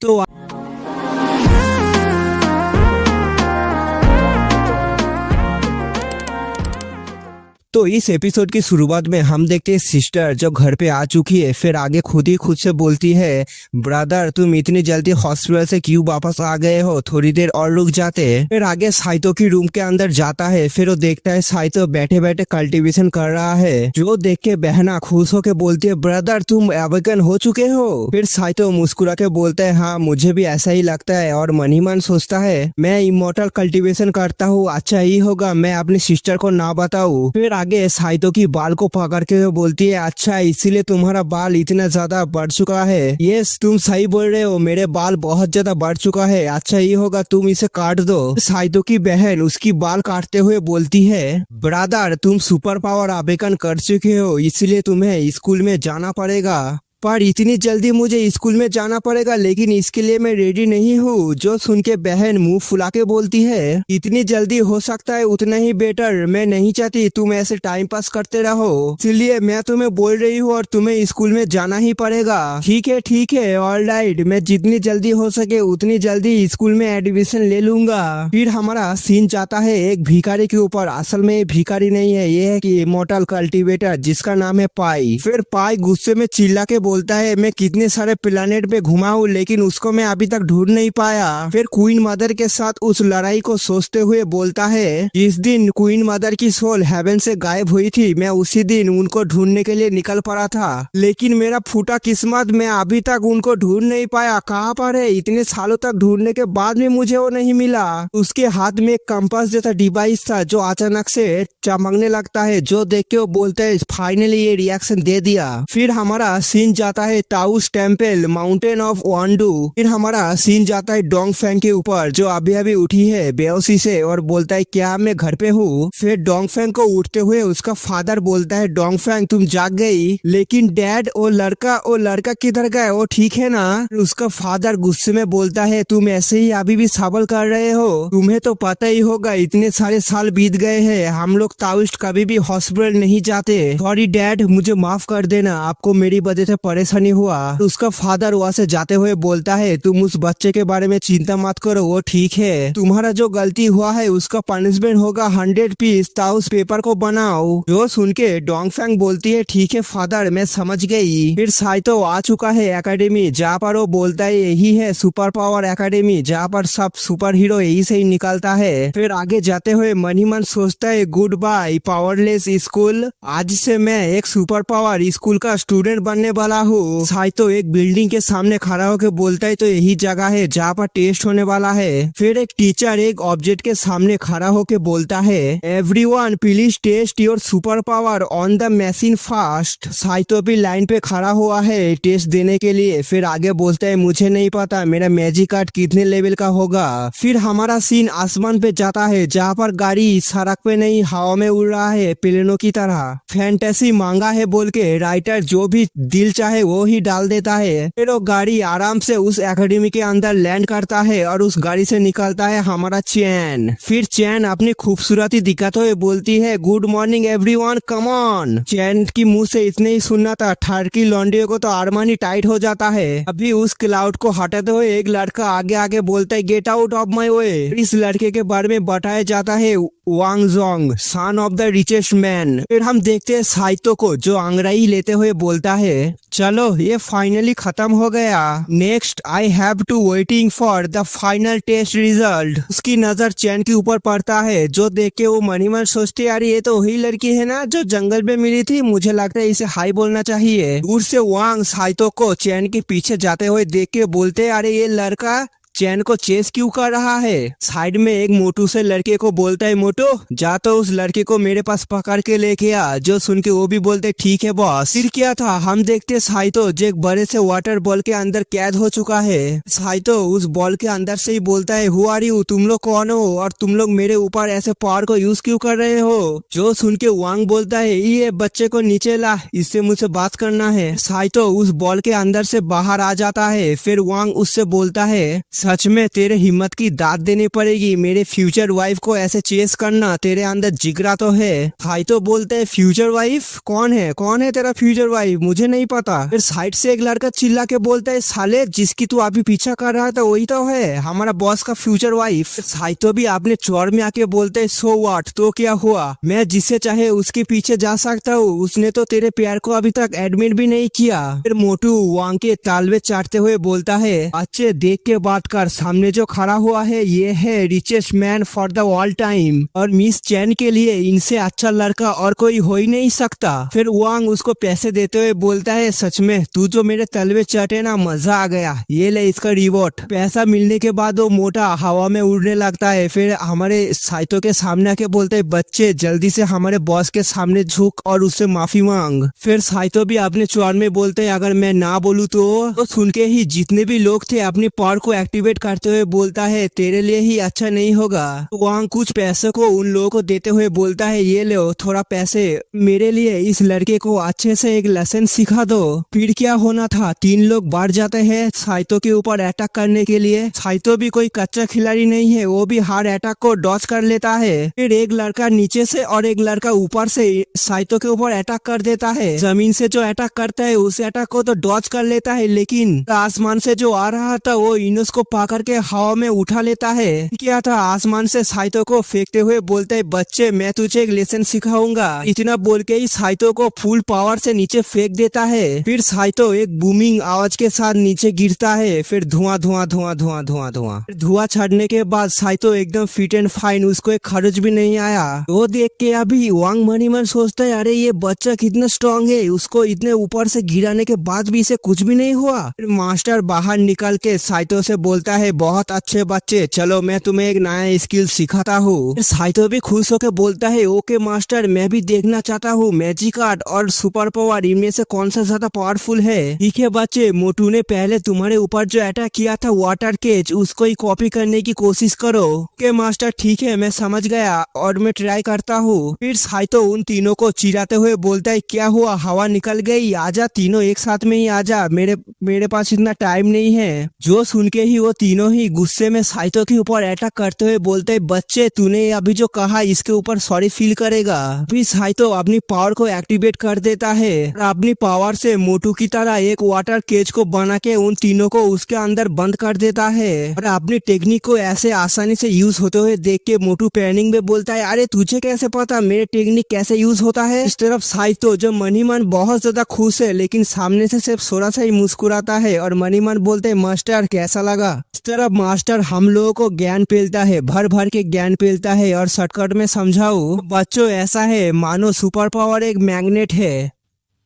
तो इस एपिसोड की शुरुआत में हम देखते हैं सिस्टर जो घर पे आ चुकी है। फिर आगे खुद ही खुद से बोलती है, ब्रदर तुम इतनी जल्दी हॉस्पिटल से क्यों वापस आ गए हो, थोड़ी देर और रुक जाते। फिर आगे साइतो की रूम के अंदर जाता है। फिर वो देखता है साइतो बैठे बैठे कल्टीवेशन कर रहा है, जो देख के बहना खुश होके बोलती है, ब्रदर तुम अवेकन हो चुके हो। फिर साइतो मुस्कुरा के बोलता है, हाँ मुझे भी ऐसा ही लगता है, और मन ही मन सोचता है मैं इमोर्टल कल्टीवेशन करता हूँ, अच्छा ही होगा मैं अपनी सिस्टर को ना बताऊँ। फिर आगे साइतो की बाल को पकड़ के बोलती है, अच्छा इसीलिए तुम्हारा बाल इतना ज्यादा बढ़ चुका है। यस तुम सही बोल रहे हो, मेरे बाल बहुत ज्यादा बढ़ चुका है, अच्छा ये होगा तुम इसे काट दो। साइतो की बहन उसकी बाल काटते हुए बोलती है, ब्रदर तुम सुपर पावर आवेदन कर चुके हो, इसलिए तुम्हें स्कूल में जाना पड़ेगा। पर इतनी जल्दी मुझे स्कूल में जाना पड़ेगा, लेकिन इसके लिए मैं रेडी नहीं हूँ। जो सुन के बहन मुंह फुला के बोलती है, इतनी जल्दी हो सकता है उतना ही बेटर, मैं नहीं चाहती तुम ऐसे टाइम पास करते रहो, इसलिए मैं तुम्हें बोल रही हूँ और तुम्हें स्कूल में जाना ही पड़ेगा। ठीक है ऑलराइट, मैं जितनी जल्दी हो सके उतनी जल्दी स्कूल में एडमिशन ले लूंगा। फिर हमारा सीन जाता है एक भिखारी के ऊपर। असल में ये भिखारी नहीं है, ये है कि इमॉर्टल कल्टीवेटर जिसका नाम है पाई। फिर पाई गुस्से में चिल्ला के बोलता है, मैं कितने सारे प्लेनेट पे घुमा हूँ लेकिन उसको मैं अभी तक ढूंढ नहीं पाया। फिर क्वीन मदर के साथ उस लड़ाई को सोचते हुए बोलता है, इस दिन क्वीन मदर की सोल हेवन से गायब हुई थी, मैं उसी दिन उनको ढूंढने के लिए निकल पड़ा था, लेकिन मेरा फूटा किस्मत, मैं अभी तक उनको ढूंढ नहीं पाया। कहाँ पर है? इतने सालों तक ढूंढने के बाद भी मुझे वो नहीं मिला। उसके हाथ में एक कंपास जैसा डिवाइस था जो अचानक से चमकने लगता है, जो देख के वो बोलता है फाइनली ये रिएक्शन दे दिया। फिर हमारा सीन जाता है ताउस टेम्पल माउंटेन ऑफ वांडू। फिर हमारा सीन जाता है डोंगफेंग के ऊपर जो अभी अभी उठी है बेहोशी से और बोलता है क्या मैं घर पे हूँ। फिर डोंगफेंग को उठते हुए उसका फादर बोलता है, डोंगफेंग तुम जाग गई, लेकिन डैड वो लड़का किधर गया, वो ठीक है ना? उसका फादर गुस्से में बोलता है, तुम ऐसे ही अभी भी सवाल कर रहे हो, तुम्हें तो पता ही होगा इतने सारे साल बीत गए हैं, हम लोग ताओइस्ट कभी भी हॉस्पिटल नहीं जाते। सॉरी डैड, मुझे माफ कर देना, आपको मेरी वजह से परेशानी हुआ। उसका फादर वहाँ से जाते हुए बोलता है, तुम उस बच्चे के बारे में चिंता मत करो, वो ठीक है, तुम्हारा जो गलती हुआ है उसका पनिशमेंट होगा 100 पीस ताउस पेपर को बनाओ। जो सुन के डोंगफेंग बोलती है, ठीक है फादर, मैं समझ गई। फिर साइतो आ चुका है एकेडमी, जहाँ पर वो बोलता है यही है सुपर पावर एकेडमी, जहाँ पर सब सुपर हीरो यही से ही निकलता है। फिर आगे जाते हुए मन ही मन सोचता है, गुड बाय पावरलेस स्कूल, आज से मैं एक सुपर पावर स्कूल का स्टूडेंट बनने वाला हूँ। साइतो एक बिल्डिंग के सामने खड़ा होकर बोलता है, तो यही जगह है जहाँ पर टेस्ट होने वाला है। फिर एक टीचर एक ऑब्जेक्ट के सामने खड़ा होकर बोलता है, everyone please test your super power on the machine fast. Saito भी लाइन पे खड़ा हुआ है टेस्ट देने के लिए। फिर आगे बोलता है, मुझे नहीं पता मेरा मैजिक कार्ड कितने लेवल का होगा। फिर हमारा सीन आसमान पे जाता है जहाँ पर गाड़ी सड़क पे नहीं हवा में उड़ रहा है प्लेनों की तरह। फैंटेसी मांगा है बोल के राइटर जो भी दिल चाहे वो ही डाल देता है। फिर वो गाड़ी आराम से उस एकेडमी के अंदर लैंड करता है और उस गाड़ी से निकलता है हमारा चैन। फिर चैन अपनी खूबसूरती दिखाते हुए बोलती है, good morning everyone, come on. चैन की मुंह से इतने ही सुनना था ठरकी लॉन्डियो को तो अरमान ही टाइट हो जाता है। अभी उस क्लाउड को हटाते हुए एक लड़का आगे आगे बोलता है, get out of my way. इस लड़के के बारे में बताया जाता है Wang Jong, son of the richest man. फिर हम देखते हैं साइतो को जो अंग्रेजी लेते हुए बोलता है, चलो ये फाइनली खत्म हो गया, next I have to waiting for the final test result. उसकी नजर चैन के ऊपर पड़ता है जो देख के वो मनी मन सोचते, यार ये तो वही लड़की है ना जो जंगल में मिली थी, मुझे लगता है इसे हाई बोलना चाहिए। दूर से वांग साइतो को चैन के पीछे जाते हुए देख के बोलते, अरे ये लड़का चैन को चेस क्यों कर रहा है। साइड में एक मोटू से लड़के को बोलता है, मोटू जा तो उस लड़के को मेरे पास पकड़ के लेके आ। जो सुन के वो भी बोलते, ठीक है बॉस। फिर क्या था, हम देखते साइतो जो एक बड़े से वाटर बॉल के अंदर कैद हो चुका है। साइतो उस बॉल के अंदर से ही बोलता है, हु आर यू, तुम लोग कौन हो और तुम लोग मेरे ऊपर ऐसे पावर को यूज क्यों कर रहे हो। जो सुन के वांग बोलता है, ये बच्चे को नीचे ला, इससे मुझसे बात करना है। साइतो उस बॉल के अंदर से बाहर आ जाता है। फिर वांग उससे बोलता है, सच में तेरे हिम्मत की दाद देनी पड़ेगी, मेरे फ्यूचर वाइफ को ऐसे चेस करना, तेरे अंदर जिगरा तो है। साइतो बोलते है, फ्यूचर वाइफ कौन है तेरा फ्यूचर वाइफ, मुझे नहीं पता। फिर साइड से एक लड़का चिल्ला के बोलता है, साले जिसकी तू अभी पीछा कर रहा था वही तो है हमारा बॉस का फ्यूचर वाइफ। साइतो भी अपने चौर में आके बोलते है, सो व्हाट, तो क्या हुआ, मैं जिसे चाहे उसके पीछे जा सकता हूँ, उसने तो तेरे प्यार को अभी तक एडमिट भी नहीं किया। फिर मोटू वांग के तालवे चाटते हुए बोलता है, अच्छे देख के बात कर, सामने जो खड़ा हुआ है ये है richest man for the all time, और मिस चैन के लिए इनसे अच्छा लड़का और कोई हो ही नहीं सकता। फिर वांग उसको पैसे देते हुए बोलता है, सच में तू जो मेरे तलवे चाटे ना, मजा आ गया, ये ले इसका रिवॉर्ड। पैसा मिलने के बाद वो मोटा हवा में उड़ने लगता है। फिर हमारे साइतो के सामने आके बोलते है, बच्चे जल्दी से हमारे बॉस के सामने झुक और उससे माफी मांग। फिर साइतो भी अपने चौर में बोलते है, अगर मैं ना बोलूँ तो सुन के ही जितने भी लोग थे अपनी पावर को एक्टिवेट एक्टिवेट करते हुए बोलता है तेरे लिए ही अच्छा नहीं होगा। वांग कुछ पैसे को उन लोगों को देते हुए बोलता है ये लो थोड़ा पैसे मेरे लिए, इस लड़के को अच्छे से एक लेसन सिखा दो। फिर क्या होना था, 3 लोग बढ़ जाते हैं साइतो के ऊपर अटैक करने के लिए। साइतो भी कोई कच्चा खिलाड़ी नहीं है, वो भी हर अटैक को डॉज कर लेता है। फिर एक लड़का नीचे से और एक लड़का ऊपर से साइतो के ऊपर अटैक कर देता है। जमीन से जो अटैक करता है उस अटैक को तो डॉज कर लेता है, लेकिन आसमान से जो आ रहा था वो इनोस को पकड़ के हवा में उठा लेता है। क्या था, आसमान से साइतो को फेंकते हुए बोलता है बच्चे मैं तुझे एक लेसन सिखाऊंगा। इतना बोल के ही साइतो को फुल पावर से नीचे फेंक देता है। फिर साइतो एक बूमिंग आवाज के साथ नीचे गिरता है। फिर धुआं धुआं धुआं धुआं धुआं धुआं धुआं छड़ने के बाद साइतो एकदम फिट एंड फाइन, उसको एक खरोच भी नहीं आया। वो देख के अभी वांग मन ही मन सोचता है अरे ये बच्चा कितना स्ट्रांग है, उसको इतने ऊपर से गिराने के बाद भी इसे कुछ भी नहीं हुआ। फिर मास्टर बाहर निकल के साइतो से बोलता है बहुत अच्छे बच्चे, चलो मैं तुम्हें एक नया स्किल सिखाता हूँ। साइतो भी खुश होकर बोलता है ओके मास्टर, मैं भी देखना चाहता हूँ मैजिक आर्ट और सुपर पावर इनमें से कौन सा ज्यादा पावरफुल है। ठीक है बच्चे, मोटू ने पहले तुम्हारे ऊपर जो अटैक किया था वाटर केज, उसको ही कॉपी करने की कोशिश करो। ओके मास्टर ठीक है मैं समझ गया और मैं ट्राई करता हूँ। फिर साइतो उन तीनों को चिढ़ाते हुए बोलता है क्या हुआ, हवा निकल गई, आजा तीनों एक साथ में ही आजा, मेरे पास इतना टाइम नहीं है। जो सुन के ही वो तीनों ही गुस्से में साइतो के ऊपर अटैक करते हुए बोलते है बच्चे तूने अभी जो कहा इसके ऊपर सॉरी फील करेगा। फिर साइतो अपनी पावर को एक्टिवेट कर देता है और अपनी पावर से मोटू की तरह एक वाटर केज को बना के उन तीनों को उसके अंदर बंद कर देता है। और अपनी टेक्निक को ऐसे आसानी से यूज होते हुए देख के मोटू पैनिक में बोलता है अरे तुझे कैसे पता मेरे टेक्निक कैसे यूज होता है। इस तरफ साइतो जो मनी मन बहुत ज्यादा खुश है, लेकिन सामने से सिर्फ थोड़ा सा ही मुस्कुराता है और मनी मन बोलते है मास्टर कैसा लगा। इस तरफ मास्टर हम लोगों को ज्ञान पेलता है, भर भर के ज्ञान पेलता है। और शॉर्टकट में समझाऊं बच्चों, ऐसा है मानो सुपर पावर एक मैग्नेट है,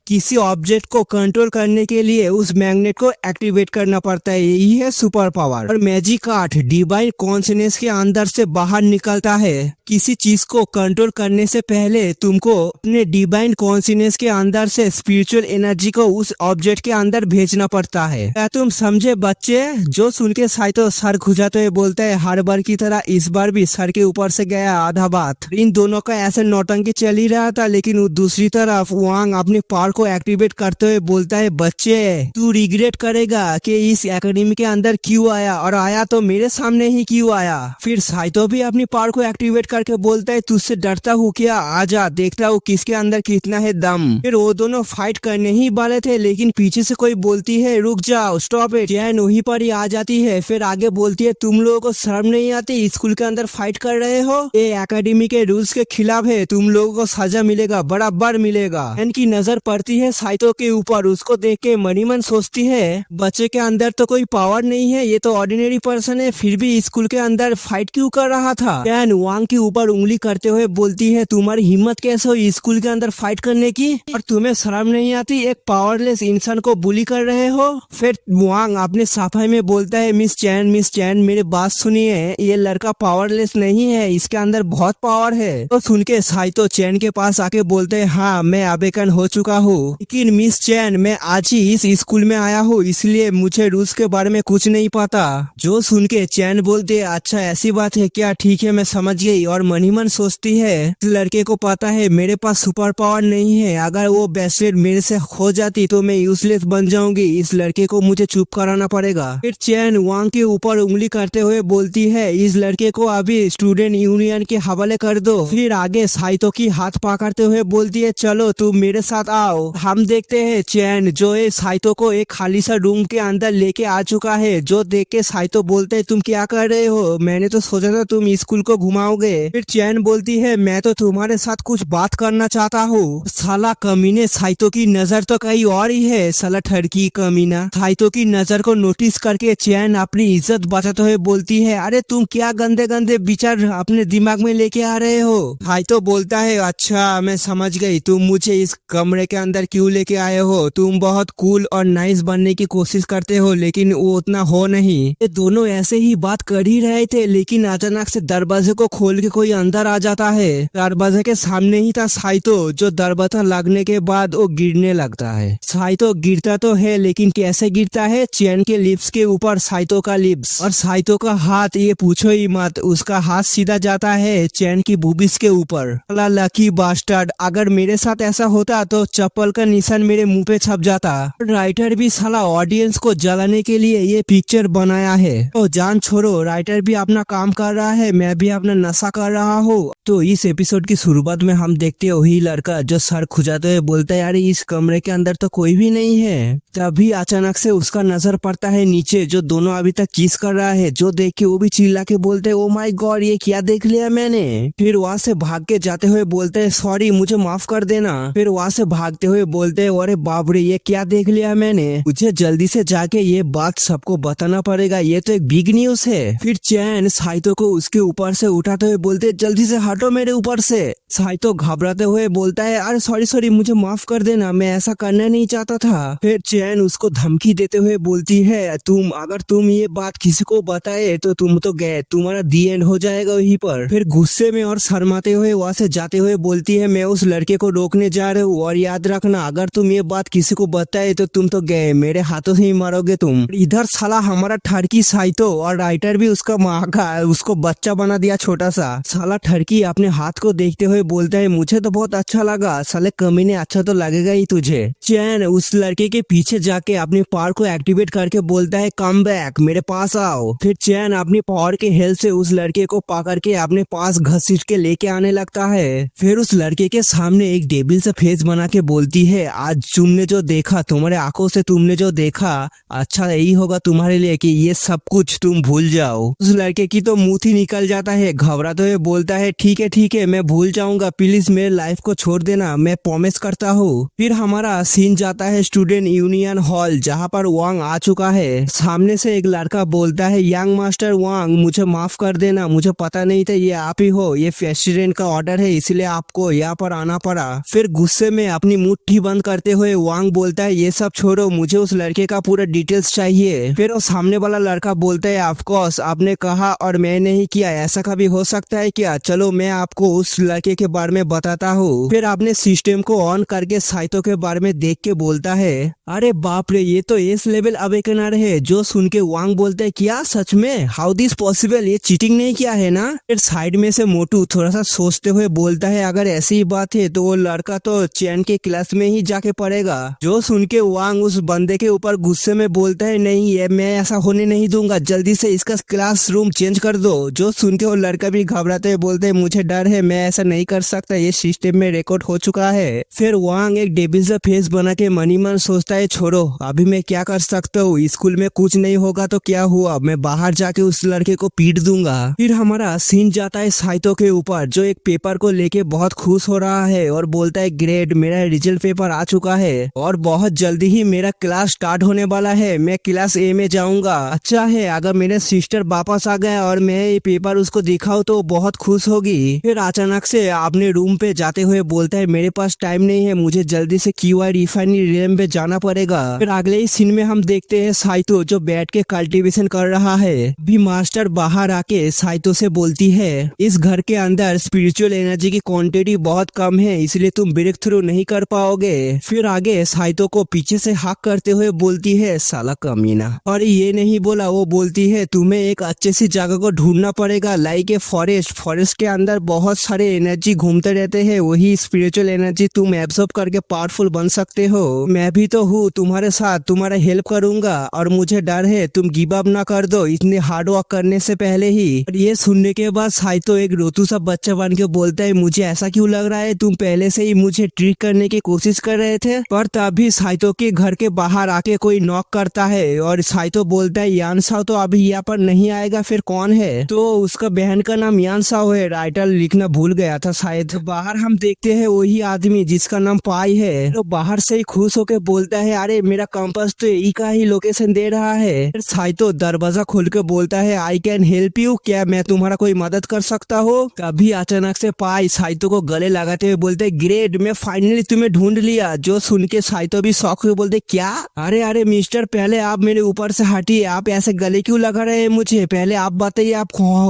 किसी ऑब्जेक्ट को कंट्रोल करने के लिए उस मैग्नेट को एक्टिवेट करना पड़ता है, यही है सुपर पावर। और मैजिक आर्ट डिवाइन कॉन्शियसनेस के अंदर से बाहर निकलता है। किसी चीज को कंट्रोल करने से पहले तुमको अपने डिवाइन कॉन्शियसनेस के अंदर से स्पिरिचुअल एनर्जी को उस ऑब्जेक्ट के अंदर भेजना पड़ता है। क्या तुम समझे बच्चे? जो सुन के साइतो सर खुजाते हुए बोलता है हर बार की तरह इस बार भी सर के ऊपर से गया आधा बात। इन दोनों का ऐसे नौटंकी चल ही रहा था, लेकिन दूसरी तरफ वांग अपनी पावर को एक्टिवेट करते हुए बोलता है बच्चे तू रिग्रेट करेगा कि इस एकेडमी के अंदर क्यों आया, और आया तो मेरे सामने ही क्यों आया। फिर साइतो भी अपनी पावर को एक्टिवेट करके बोलता है तुझसे डरता हूँ क्या, आजा देखता हूँ किसके अंदर कितना है दम। फिर वो दोनों फाइट करने ही वाले थे, लेकिन पीछे से कोई बोलती है रुक जाओ स्टॉप इट, चैन वहीं पर ही आ जाती है। फिर आगे बोलती है तुम लोगों को शर्म नहीं आती, स्कूल के अंदर फाइट कर रहे हो, ये एकेडमी के रूल्स के खिलाफ है, तुम लोगों को सजा मिलेगा, बराबर मिलेगा। इनकी नजर पड़ती है साइतो के ऊपर, उसको देख के मनी मन सोचती है बच्चे के अंदर तो कोई पावर नहीं है, ये तो ऑर्डिनरी पर्सन है, फिर भी स्कूल के अंदर फाइट क्यों कर रहा था। चैन वांग के ऊपर उंगली करते हुए बोलती है तुम्हारी हिम्मत कैसे हुई स्कूल के अंदर फाइट करने की, और तुम्हें शर्म नहीं आती, एक पावरलेस इंसान को बुली कर रहे हो। फिर वांग अपने सफाई में बोलता है मिस चैन मेरी बात सुनिए, ये लड़का पावरलेस नहीं है, इसके अंदर बहुत पावर है। तो सुन के साइतो चैन के पास आके बोलते है हाँ मैं अवेकन हो चुका हूँ, लेकिन मिस चैन मैं आज ही इस स्कूल में आया हूँ, इसलिए मुझे रूल्स के बारे में कुछ नहीं पता। जो सुन के चैन बोलते अच्छा ऐसी बात है क्या, ठीक है मैं समझ गई। और मनी मन सोचती है इस लड़के को पता है मेरे पास सुपर पावर नहीं है, अगर वो ब्रेसलेट मेरे से खो जाती तो मैं यूजलेस बन जाऊंगी, इस लड़के को मुझे चुप कराना पड़ेगा। फिर चैन वांग के ऊपर उंगली करते हुए बोलती है इस लड़के को अभी स्टूडेंट यूनियन के हवाले कर दो। फिर आगे साइतो की हाथ पकड़ते हुए बोलती है चलो तुम मेरे साथ आओ। हम देखते हैं चैन जो है साइतो को एक खाली सा रूम के अंदर लेके आ चुका है, जो देख के साइतो बोलते है तुम क्या कर रहे हो, मैंने तो सोचा था तुम स्कूल को घुमाओगे। फिर चैन बोलती है मैं तो तुम्हारे साथ कुछ बात करना चाहता हूँ। साला कमीने, साइतो की नजर तो कहीं और ही है, साला ठरकी कमीना। साइतो की नजर को नोटिस करके चैन अपनी इज्जत बचाते हुए बोलती है अरे तुम क्या गंदे गंदे विचार अपने दिमाग में लेके आ रहे हो। साइतो बोलता है अच्छा मैं समझ गई, तुम मुझे इस कमरे के अंदर क्यों लेके आए हो? तुम बहुत कूल और नाइस बनने की कोशिश करते हो लेकिन वो उतना हो नहीं। ये दोनों ऐसे ही बात कर ही रहे थे लेकिन अचानक से दरवाजे को खोल के कोई अंदर आ जाता है। दरवाजे के सामने ही था साइतो, जो दरवाजा लगने के बाद वो गिरने लगता है। साइतो गिरता तो है लेकिन कैसे गिरता है? चैन के लिप्स के ऊपर साइतो का लिप्स, और साइतो का हाथ ये पूछो ही मत, उसका हाथ सीधा जाता है चैन की बूबिस के ऊपर। लकी बास्टर्ड, अगर मेरे साथ ऐसा होता तो चप्पल का निशान मेरे मुंह पे छप जाता। राइटर भी साला ऑडियंस को जलाने के लिए ये पिक्चर बनाया है। तो जान छोड़ो, राइटर भी अपना काम कर रहा है, मैं भी अपना नशा कर रहा हूँ। तो इस एपिसोड की शुरुआत में हम देखते हैं वही लड़का जो सर खुजाते हुए बोलता है अरे इस कमरे के अंदर तो कोई भी नहीं है। तभी अचानक से उसका नजर पड़ता है नीचे, जो दोनों अभी तक किस कर रहा है, जो देख के वो भी चिल्ला के बोलते है ओ माय गॉड, ये क्या देख लिया मैंने। फिर वहाँ से भाग के जाते हुए बोलते है सॉरी मुझे माफ कर देना। फिर वहाँ से भागते हुए बोलते है अरे बाप रे, ये क्या देख लिया मैंने, मुझे जल्दी से जाके ये बात सबको बताना पड़ेगा, ये तो एक बिग न्यूज है। फिर चैन साइतो को उसके ऊपर से उठाते हुए बोलते जल्दी से हटो मेरे ऊपर से। साइतो घबराते हुए बोलता है अरे सॉरी मुझे माफ कर देना, मैं ऐसा करना नहीं चाहता था। फिर चैन उसको धमकी देते हुए बोलती है अगर तुम ये बात किसी को बताए तो तुम तो गए, तुम्हारा दी एंड हो जाएगा वहीं पर। फिर गुस्से में और शर्माते हुए वहां से जाते हुए बोलती है मैं उस लड़के को रोकने जा रही हूँ और याद रखना अगर तुम ये बात किसी को बताए तो तुम तो गए, मेरे हाथों से ही मरोगे तुम। इधर साला हमारा ठरकी साइतो और राइटर भी उसका माँ का उसको बच्चा बना दिया छोटा सा। साला ठरकी अपने हाथ को देखते हुए बोलता है मुझे तो बहुत अच्छा लगा, साले कमीने अच्छा तो लगेगा ही तुझे। चैन उस लड़के के पीछे जाके अपनी पावर को एक्टिवेट करके बोलता है कम बैक, मेरे पास आओ। फिर चैन अपनी पावर के हेल्प से उस लड़के को पकड़ के अपने पास घसीट के लेके आने लगता है। फिर उस लड़के के सामने एक डेबिल सा फेस बना के बोलती है आज तुमने जो देखा, तुम्हारे आंखों से तुमने जो देखा, अच्छा यही होगा तुम्हारे लिए कि ये सब कुछ तुम भूल जाओ। उस लड़के की तो मुंह ही निकल जाता है, घबराते हुए बोलता है ठीक है मैं भूल जाऊंगा, प्लीज मेरे लाइफ को छोड़ देना, मैं प्रॉमिस करता हूँ। फिर हमारा सीन जाता है स्टूडेंट यूनियन हॉल, जहाँ पर वांग आ चुका है। सामने से एक लड़का बोलता है यंग मास्टर वांग मुझे माफ कर देना, मुझे पता नहीं था ये आप ही हो, ये प्रेसिडेंट का ऑर्डर है इसलिए आपको यहाँ पर आना पड़ा। फिर गुस्से में अपनी मुट्ठी बंद करते हुए वांग बोलता है ये सब छोड़ो, मुझे उस लड़के का पूरा डिटेल्स चाहिए। फिर वो सामने वाला लड़का बोलता है ऑफ कोर्स आपने कहा और मैं नहीं किया, ऐसा कभी हो सकता है क्या, चलो मैं आपको उस लड़के के बारे में बताता हूँ। फिर आपने सिस्टम को ऑन करके साइतो के बारे में देख के बोलता है अरे बाप रे, ये तो एस लेवल अवेकनर है। जो सुन के वांग बोलते है क्या सच में, हाउ दिस पॉसिबल, ये चीटिंग नहीं किया है ना। फिर साइड में से मोटू थोड़ा सा सोचते हुए बोलता है अगर ऐसी ही बात है तो वो लड़का तो चैन के क्लास में ही जाके पढ़ेगा। जो सुन के वांग उस बंदे के ऊपर गुस्से में बोलता है नहीं ये मैं ऐसा होने नहीं दूंगा, जल्दी से इसका क्लासरूम चेंज कर दो। जो सुन के वो लड़का भी घबराते हुए बोलते है मुझे डर है, मैं ऐसा नहीं कर सकता, ये सिस्टम में रिकॉर्ड हो चुका है। फिर वांग एक डेबिल सा फेस बना के मनी मन सोचता है छोड़ो अभी मैं क्या कर सकता हूँ, स्कूल में कुछ नहीं होगा तो क्या हुआ, मैं बाहर जाके उस लड़के को पीट दूंगा। फिर हमारा सीन जाता है साइतो के ऊपर, जो एक पेपर को लेके बहुत खुश हो रहा है और बोलता है ग्रेट, मेरा रिजल्ट पेपर आ चुका है और बहुत जल्दी ही मेरा क्लास स्टार्ट होने वाला है, मैं क्लास ए में जाऊंगा। अच्छा है अगर मेरे सिस्टर वापस आ गया और मैं ये पेपर उसको दिखाऊं तो बहुत खुश होगी। फिर अचानक से अपने रूम पे जाते हुए बोलता है मेरे पास टाइम नहीं है, मुझे जल्दी से QI रिफाइनरी रियम पे जाना पड़ेगा। फिर अगले ही सीन में हम देखते हैं साइतो जो बैठ के कल्टीवेशन कर रहा है। भी मास्टर बाहर आके साइतो से बोलती है इस घर के अंदर स्पिरिचुअल एनर्जी की क्वांटिटी बहुत कम है, इसलिए तुम ब्रेक थ्रू नहीं कर पाओगे। फिर आगे साइतो को पीछे से हाक करते हुए बोलती है साला कमीना, और ये नहीं बोला, वो बोलती है तुम्हें एक अच्छी सी जगह को ढूंढना पड़ेगा लाइक ए फॉरेस्ट के अंदर बहुत सारे एनर्जी घूमते रहते हैं, वही स्पिरिचुअल एनर्जी तुम एब्सॉर्ब करके पावरफुल बन सकते हो। मैं भी तो हूँ तुम्हारे साथ, तुम्हारा हेल्प करूंगा और मुझे डर है तुम गिव अप ना कर दो इतने हार्ड वर्क करने से पहले ही। और ये सुनने के बाद साइतो एक रोतू सा बच्चा बन के बोलता है मुझे ऐसा क्यों लग रहा है तुम पहले से ही मुझे ट्रिक करने की कोशिश कर रहे थे। पर तभी साइतो के घर के बाहर आके कोई नॉक करता है और साइतो बोलता है यान साओ तो अभी यहाँ पर नहीं आएगा, फिर कौन है, तो उसका बहन का नाम यान साओ है, राइटर लिखना भूल गया था शायद। बाहर हम देखते हैं वही आदमी जिसका नाम पाई है, तो बाहर से ही खुश होके बोलता है अरे मेरा कंपास तो यही का ही लोकेशन दे रहा है। फिर साइतो दरवाजा खोल के बोलता है आई कैन हेल्प यू, क्या मैं तुम्हारा कोई मदद कर सकता हूँ। तभी अचानक से पाई साइतो को गले लगाते हुए बोलते है ग्रेट, मैं फाइनली तुम्हें ढूंढ लिया। जो सुन के साइतो भी शौक हुए बोलते क्या? अरे अरे मिस्टर, पहले आप मेरे ऊपर से हटिए, आप ऐसे गले क्यों लगा रहे हैं मुझे? पहले आप बताइए आप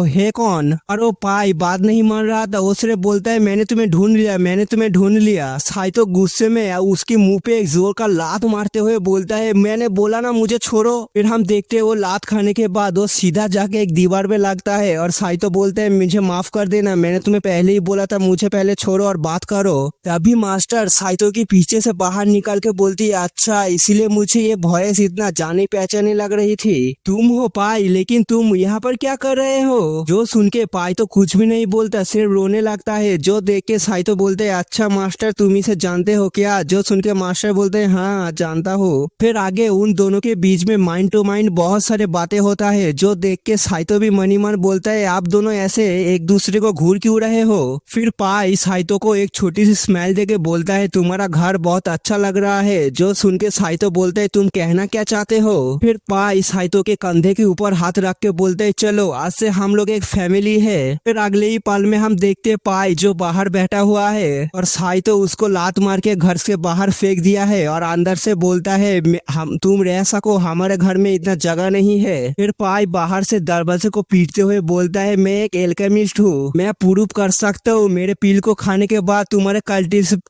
है कौन? और वो पाई बात नहीं मान रहा था, वो सिर्फ बोलता है मैंने तुम्हें ढूंढ लिया, मैंने तुम्हें ढूंढ लिया। साइतो गुस्से में उसके मुंह पे एक जोर का लात मारते हुए बोलता है मैंने बोला ना मुझे छोड़ो। फिर हम देखते हैं वो लात खाने के बाद वो सीधा जाके एक दीवार पे लगता है और साइतो बोलते है मुझे माफ कर देना, मैंने तुम्हें पहले ही बोला था, मुझे पहले छोड़ो और बात करो। तभी मास्टर साइतो के पीछे से बाहर निकल के बोलती है अच्छा इसीलिए मुझे ये वॉइस इतना जानी पहचानी लग रही थी, तुम हो पाई, लेकिन तुम यहाँ पर क्या कर रहे हो? जो सुन के पाई तो कुछ भी नहीं बोलता, सिर्फ रोने लगता है। जो देख के साइतो बोलते है अच्छा मास्टर तुम इसे जानते हो क्या? जो सुन के मास्टर बोलते हैं हाँ जानता हूँ। फिर आगे उन दोनों के बीच में माइंड टू माइंड बहुत सारे बातें होता है। जो देख के साइतो भी मनी मन बोलता है आप दोनों ऐसे एक दूसरे को घूर क्यों रहे हो? फिर पाई साइतो को एक छोटी सी स्माइल देके बोलता है तुम्हारा घर बहुत अच्छा लग रहा है। जो सुन के साइतो बोलता है तुम कहना क्या चाहते हो? फिर पाई साइतो के कंधे के ऊपर हाथ रख के बोलते है चलो आज से हम लोग एक फैमिली है। फिर अगले ही पल में हम देखते पाई जो बाहर बैठा हुआ है और साइतो उसको लात मार के घर से बाहर फेंक दिया है और अंदर से बोलता है हम तुम रह सको, हमारे घर में इतना जगह नहीं है। फिर पाई बाहर से दरवाजे को पीटते हुए बोलता है मैं एक एल्केमिस्ट हूँ, मैं प्रूव कर सकता हूँ मेरे पील को खाने के बाद तुम्हारे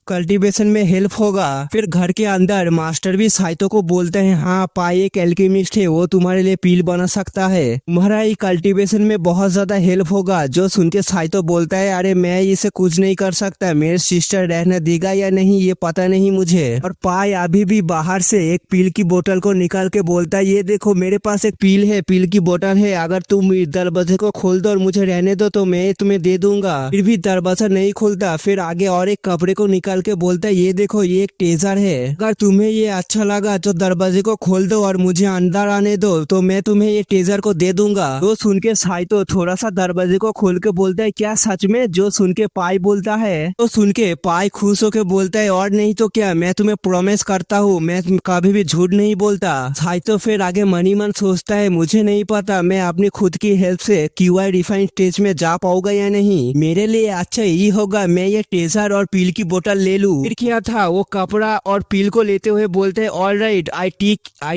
कल्टीवेशन में हेल्प होगा। फिर घर के अंदर मास्टर भी साइतो को बोलते हैं हाँ पाई एक एल्केमिस्ट है, वो तुम्हारे लिए पील बना सकता है, तुम्हारा ये कल्टीवेशन में बहुत ज्यादा हेल्प होगा। जो सुन के साइतो बोलता है अरे मैं इसे कुछ नहीं कर सकता, मेरे सिस्टर रहने देगा या नहीं ये पता नहीं मुझे। और पाई अभी भी बाहर से एक पील की बोतल को निकाल के बोलता है ये देखो मेरे पास एक पील है, पील की बोतल है, अगर तुम दरवाजे को खोल दो और मुझे रहने दो तो मैं तुम्हें दे दूंगा। फिर भी दरवाजा नहीं खुलता। फिर आगे और एक कपड़े को निकाल के बोलता है ये देखो ये एक टेजर है, अगर तुम्हें ये अच्छा लगा तो दरवाजे को खोल दो और मुझे अंदर आने दो तो मैं तुम्हें ये टेजर को दे दूंगा। तो सुन के साइतो थोड़ा सा दरवाजे को खोल के बोलता है क्या सच में? जो सुन के पाई बोलता है तो सुन के पाई खुश होके बोलता है और नहीं तो क्या, मैं तुम्हें प्रॉमिस करता हूँ मैं कभी भी झूठ नहीं बोलता। साइतो फिर आगे मनी मन सोचता है मुझे नहीं पता मैं अपनी खुद की हेल्प से क्यूआई रिफाइन स्टेज में जा पाऊंगा या नहीं, मेरे लिए अच्छा यही होगा मैं ये टेजर और पील की बोतल ले लूं। फिर क्या था वो कपड़ा और पील को लेते हुए बोलते हैं all right I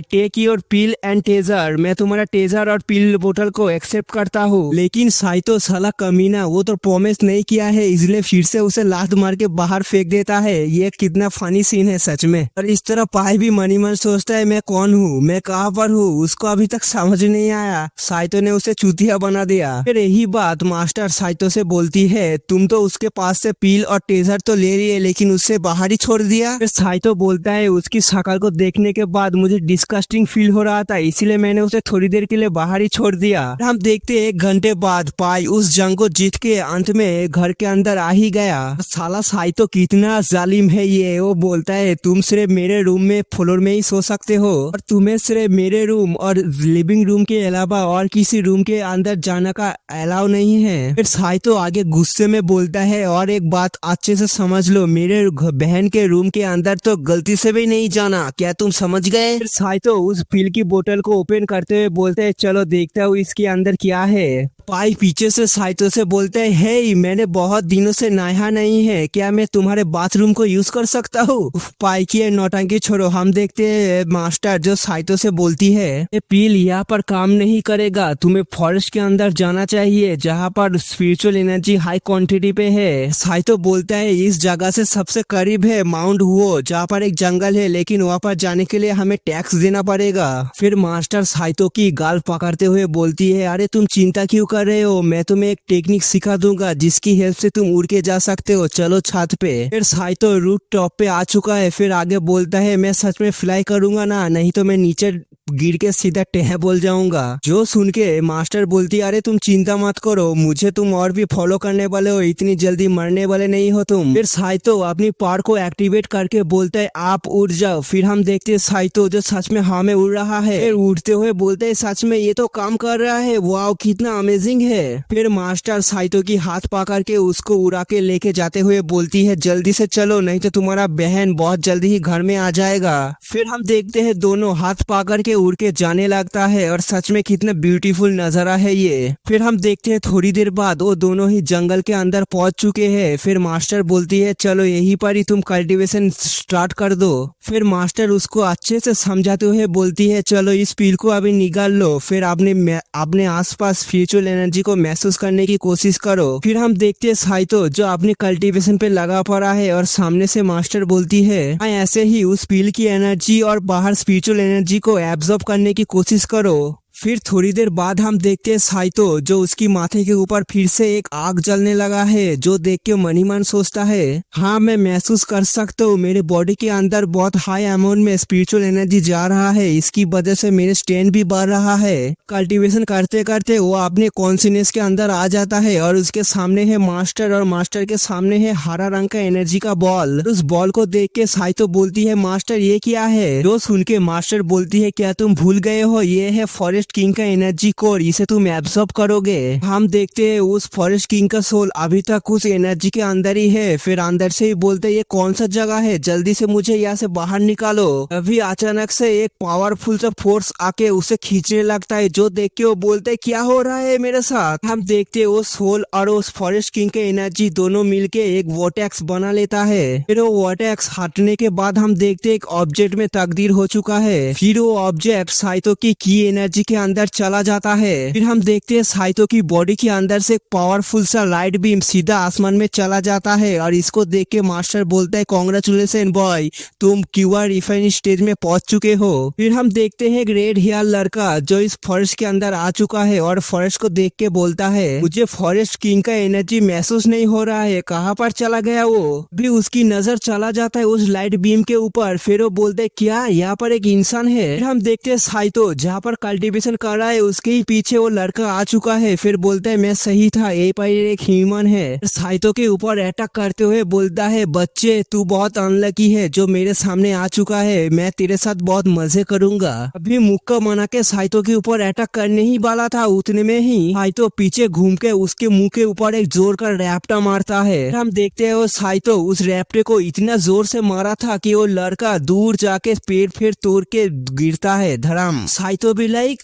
take your peel and taser, मैं तुम्हारा टेजर और पील बोतल को एक्सेप्ट करता हूँ। लेकिन साइतो साला कमीना, वो तो प्रॉमिस नहीं किया है इसलिए फिर से उसे लात मार के बाहर फेंक देता है। ये कितना फनी सीन है सच में। और इस तरह पाई भी मनी मन सोचता है मैं कौन हूँ, मैं कहाँ पर हूँ, उसको अभी तक समझ नहीं आया, साइतो ने उसे चूतिया बना दिया। फिर यही बात मास्टर साइतो से बोलती है तुम तो उसके पास से पील और टेजर तो ले रही है लेकिन उससे बाहर ही छोड़ दिया। फिर साइतो बोलता है उसकी शक्ल को देखने के बाद मुझे डिस्कस्टिंग फील हो रहा था इसीलिए मैंने उसे थोड़ी देर के लिए बाहर ही छोड़ दिया। हम देखते हैं 1 घंटे बाद पाई उस जंग को जीत के अंत में घर के अंदर आ ही गया। साला साइतो कितना जालिम है ये, वो बोलता है तुम सिर्फ मेरे रूम में फ्लोर में ही सो सकते हो और तुम्हें सिर्फ मेरे रूम और लिविंग रूम के अलावा और किसी रूम के अंदर जाने का अलाउ नहीं है। फिर साइतो आगे गुस्से में बोलता है और एक बात अच्छे से समझ लो मेरे बहन के रूम के अंदर तो गलती से भी नहीं जाना, क्या तुम समझ गए? फिर साइतो उस पील की बोतल को ओपन करते हुए बोलते है चलो देखता हूँ इसके अंदर क्या है। पाई पीछे से साइतो से बोलते है हे मैंने बहुत दिनों से नहाया नहीं है, क्या मैं तुम्हारे बाथरूम को यूज कर सकता हूँ? पाई की नौटंकी छोड़ो, हम देखते हैं मास्टर जो साइतो से बोलती है ये पील यहाँ पर काम नहीं करेगा, तुम्हें फॉरेस्ट के अंदर जाना चाहिए जहाँ पर स्पिरिचुअल एनर्जी हाई क्वांटिटी पे है। साइतो बोलता है इस जगह से सबसे करीब है माउंट हुओ जहाँ पर एक जंगल है लेकिन वहाँ पर जाने के लिए हमें टैक्स देना पड़ेगा। फिर मास्टर साइतो की गाल पकड़ते हुए बोलती है अरे तुम चिंता क्यों कर रहे हो, मैं तुम्हें एक टेक्निक सिखा दूंगा जिसकी हेल्प से तुम उड़ के जा सकते हो, चलो छत पे। फिर साइतो रूट टॉप पे आ चुका है। फिर आगे बोलता है मैं सच में फ्लाई करूंगा ना, नहीं तो मैं नीचे गिर के सीधा टेह बोल जाऊंगा। जो सुन के मास्टर बोलती अरे तुम चिंता मत करो, मुझे तुम और भी फॉलो करने वाले हो, इतनी जल्दी मरने वाले नहीं हो तुम। फिर साइतो अपनी पावर को एक्टिवेट करके बोलता है आप उड़ जाओ। फिर हम देखते हैं साइतो जो सच में हवा में उड़ रहा है। फिर उड़ते हुए बोलते है सच में ये तो काम कर रहा है, वाओ कितना अमेजिंग है। फिर मास्टर साइतो की हाथ पकड़ के उसको उड़ा के लेके जाते हुए बोलती है जल्दी से चलो नहीं तो तुम्हारा बहन बहुत जल्दी ही घर में आ जाएगा। फिर हम देखते हैं दोनों हाथ पकड़ के के उड़ के जाने लगता है और सच में कितना ब्यूटीफुल नजारा है ये। फिर हम देखते हैं थोड़ी देर बाद वो दोनों ही जंगल के अंदर पहुंच चुके हैं। फिर मास्टर बोलती है चलो यहीं पर ही तुम कल्टीवेशन स्टार्ट कर दो। फिर मास्टर उसको अच्छे से समझाते हुए बोलती है चलो इस पील को अभी निकाल लो, फिर अपने आसपास स्पिरिचुअल एनर्जी को महसूस करने की कोशिश करो। फिर हम देखते हैं साइतो जो अपने कल्टीवेशन पे लगा पड़ा है और सामने से मास्टर बोलती है ऐसे ही उस पील की एनर्जी और बाहर स्पिरिचुअल एनर्जी को एब्जॉर्ब करने की कोशिश करो। फिर थोड़ी देर बाद हम देखते हैं साइतो जो उसकी माथे के ऊपर फिर से एक आग जलने लगा है, जो देख के मन ही मन सोचता है हाँ मैं महसूस कर सकता हूँ मेरे बॉडी के अंदर बहुत हाई अमाउंट में स्पिरिचुअल एनर्जी जा रहा है, इसकी वजह से मेरे स्ट्रेंथ भी बढ़ रहा है। कल्टीवेशन करते करते वो अपने कॉन्शियसनेस के अंदर आ जाता है और उसके सामने है मास्टर और मास्टर के सामने है हरा रंग का एनर्जी का बॉल। उस बॉल को देख के साइतो बोलती है मास्टर ये क्या है। जो सुन के मास्टर बोलती है क्या तुम भूल गए हो, ये है फॉरेस्ट किंग का एनर्जी कोर, इसे तुम एब्जॉर्ब करोगे। हम देखते हैं उस फॉरेस्ट किंग का सोल अभी तक उस एनर्जी के अंदर ही है। फिर अंदर से ही बोलते ये कौन सा जगह है, जल्दी से मुझे यहाँ से बाहर निकालो। अभी अचानक से एक पावरफुल सा फोर्स आके उसे खींचने लगता है, जो देख के वो बोलते क्या हो रहा है मेरे साथ। हम देखते हैं वो सोल और उस फॉरेस्ट किंग के एनर्जी दोनों मिलके एक वोटेक्स बना लेता है। फिर वो वोटेक्स हटने के बाद हम देखते हैं एक ऑब्जेक्ट में तब्दील हो चुका है। फिर वो ऑब्जेक्ट साइतो की एनर्जी के अंदर चला जाता है। फिर हम देखते हैं साइतो की बॉडी के अंदर से एक पावरफुल सा लाइट बीम सीधा आसमान में चला जाता है और इसको देख के मास्टर बोलता है कांग्रेचुलेशन बॉय, तुम क्यूआर रिफाइन स्टेज में पहुंच चुके हो। फिर हम देखते हैं एक रेड हेयर लड़का जो इस फॉरेस्ट के अंदर आ चुका है और फॉरेस्ट को देख के बोलता है मुझे फॉरेस्ट किंग का एनर्जी महसूस नहीं हो रहा है, कहाँ पर चला गया वो। भी उसकी नजर चला जाता है उस लाइट बीम के ऊपर। फिर वो बोलते क्या यहाँ पर एक इंसान है। फिर हम देखते हैं साइतो जहाँ पर कल्टीवेशन कर रहा है उसके ही पीछे वो लड़का आ चुका है। फिर बोलता है मैं सही था, ये पर एक ह्यूमन है। साइतो के ऊपर अटैक करते हुए बोलता है बच्चे तू बहुत अनलकी है जो मेरे सामने आ चुका है, मैं तेरे साथ बहुत मजे करूंगा। अभी मुक्का मना के साइतो के ऊपर अटैक करने ही वाला था, उतने में ही साइतो पीछे घूम के उसके मुंह के ऊपर एक जोर का रैप्टा मारता है। हम देखते हैं वो साइतो उस रैप्टे को इतना जोर से मारा था कि वो लड़का दूर जाके पेड़ फिर तोड़ के गिरता है धड़ाम। साइतो भी लाइक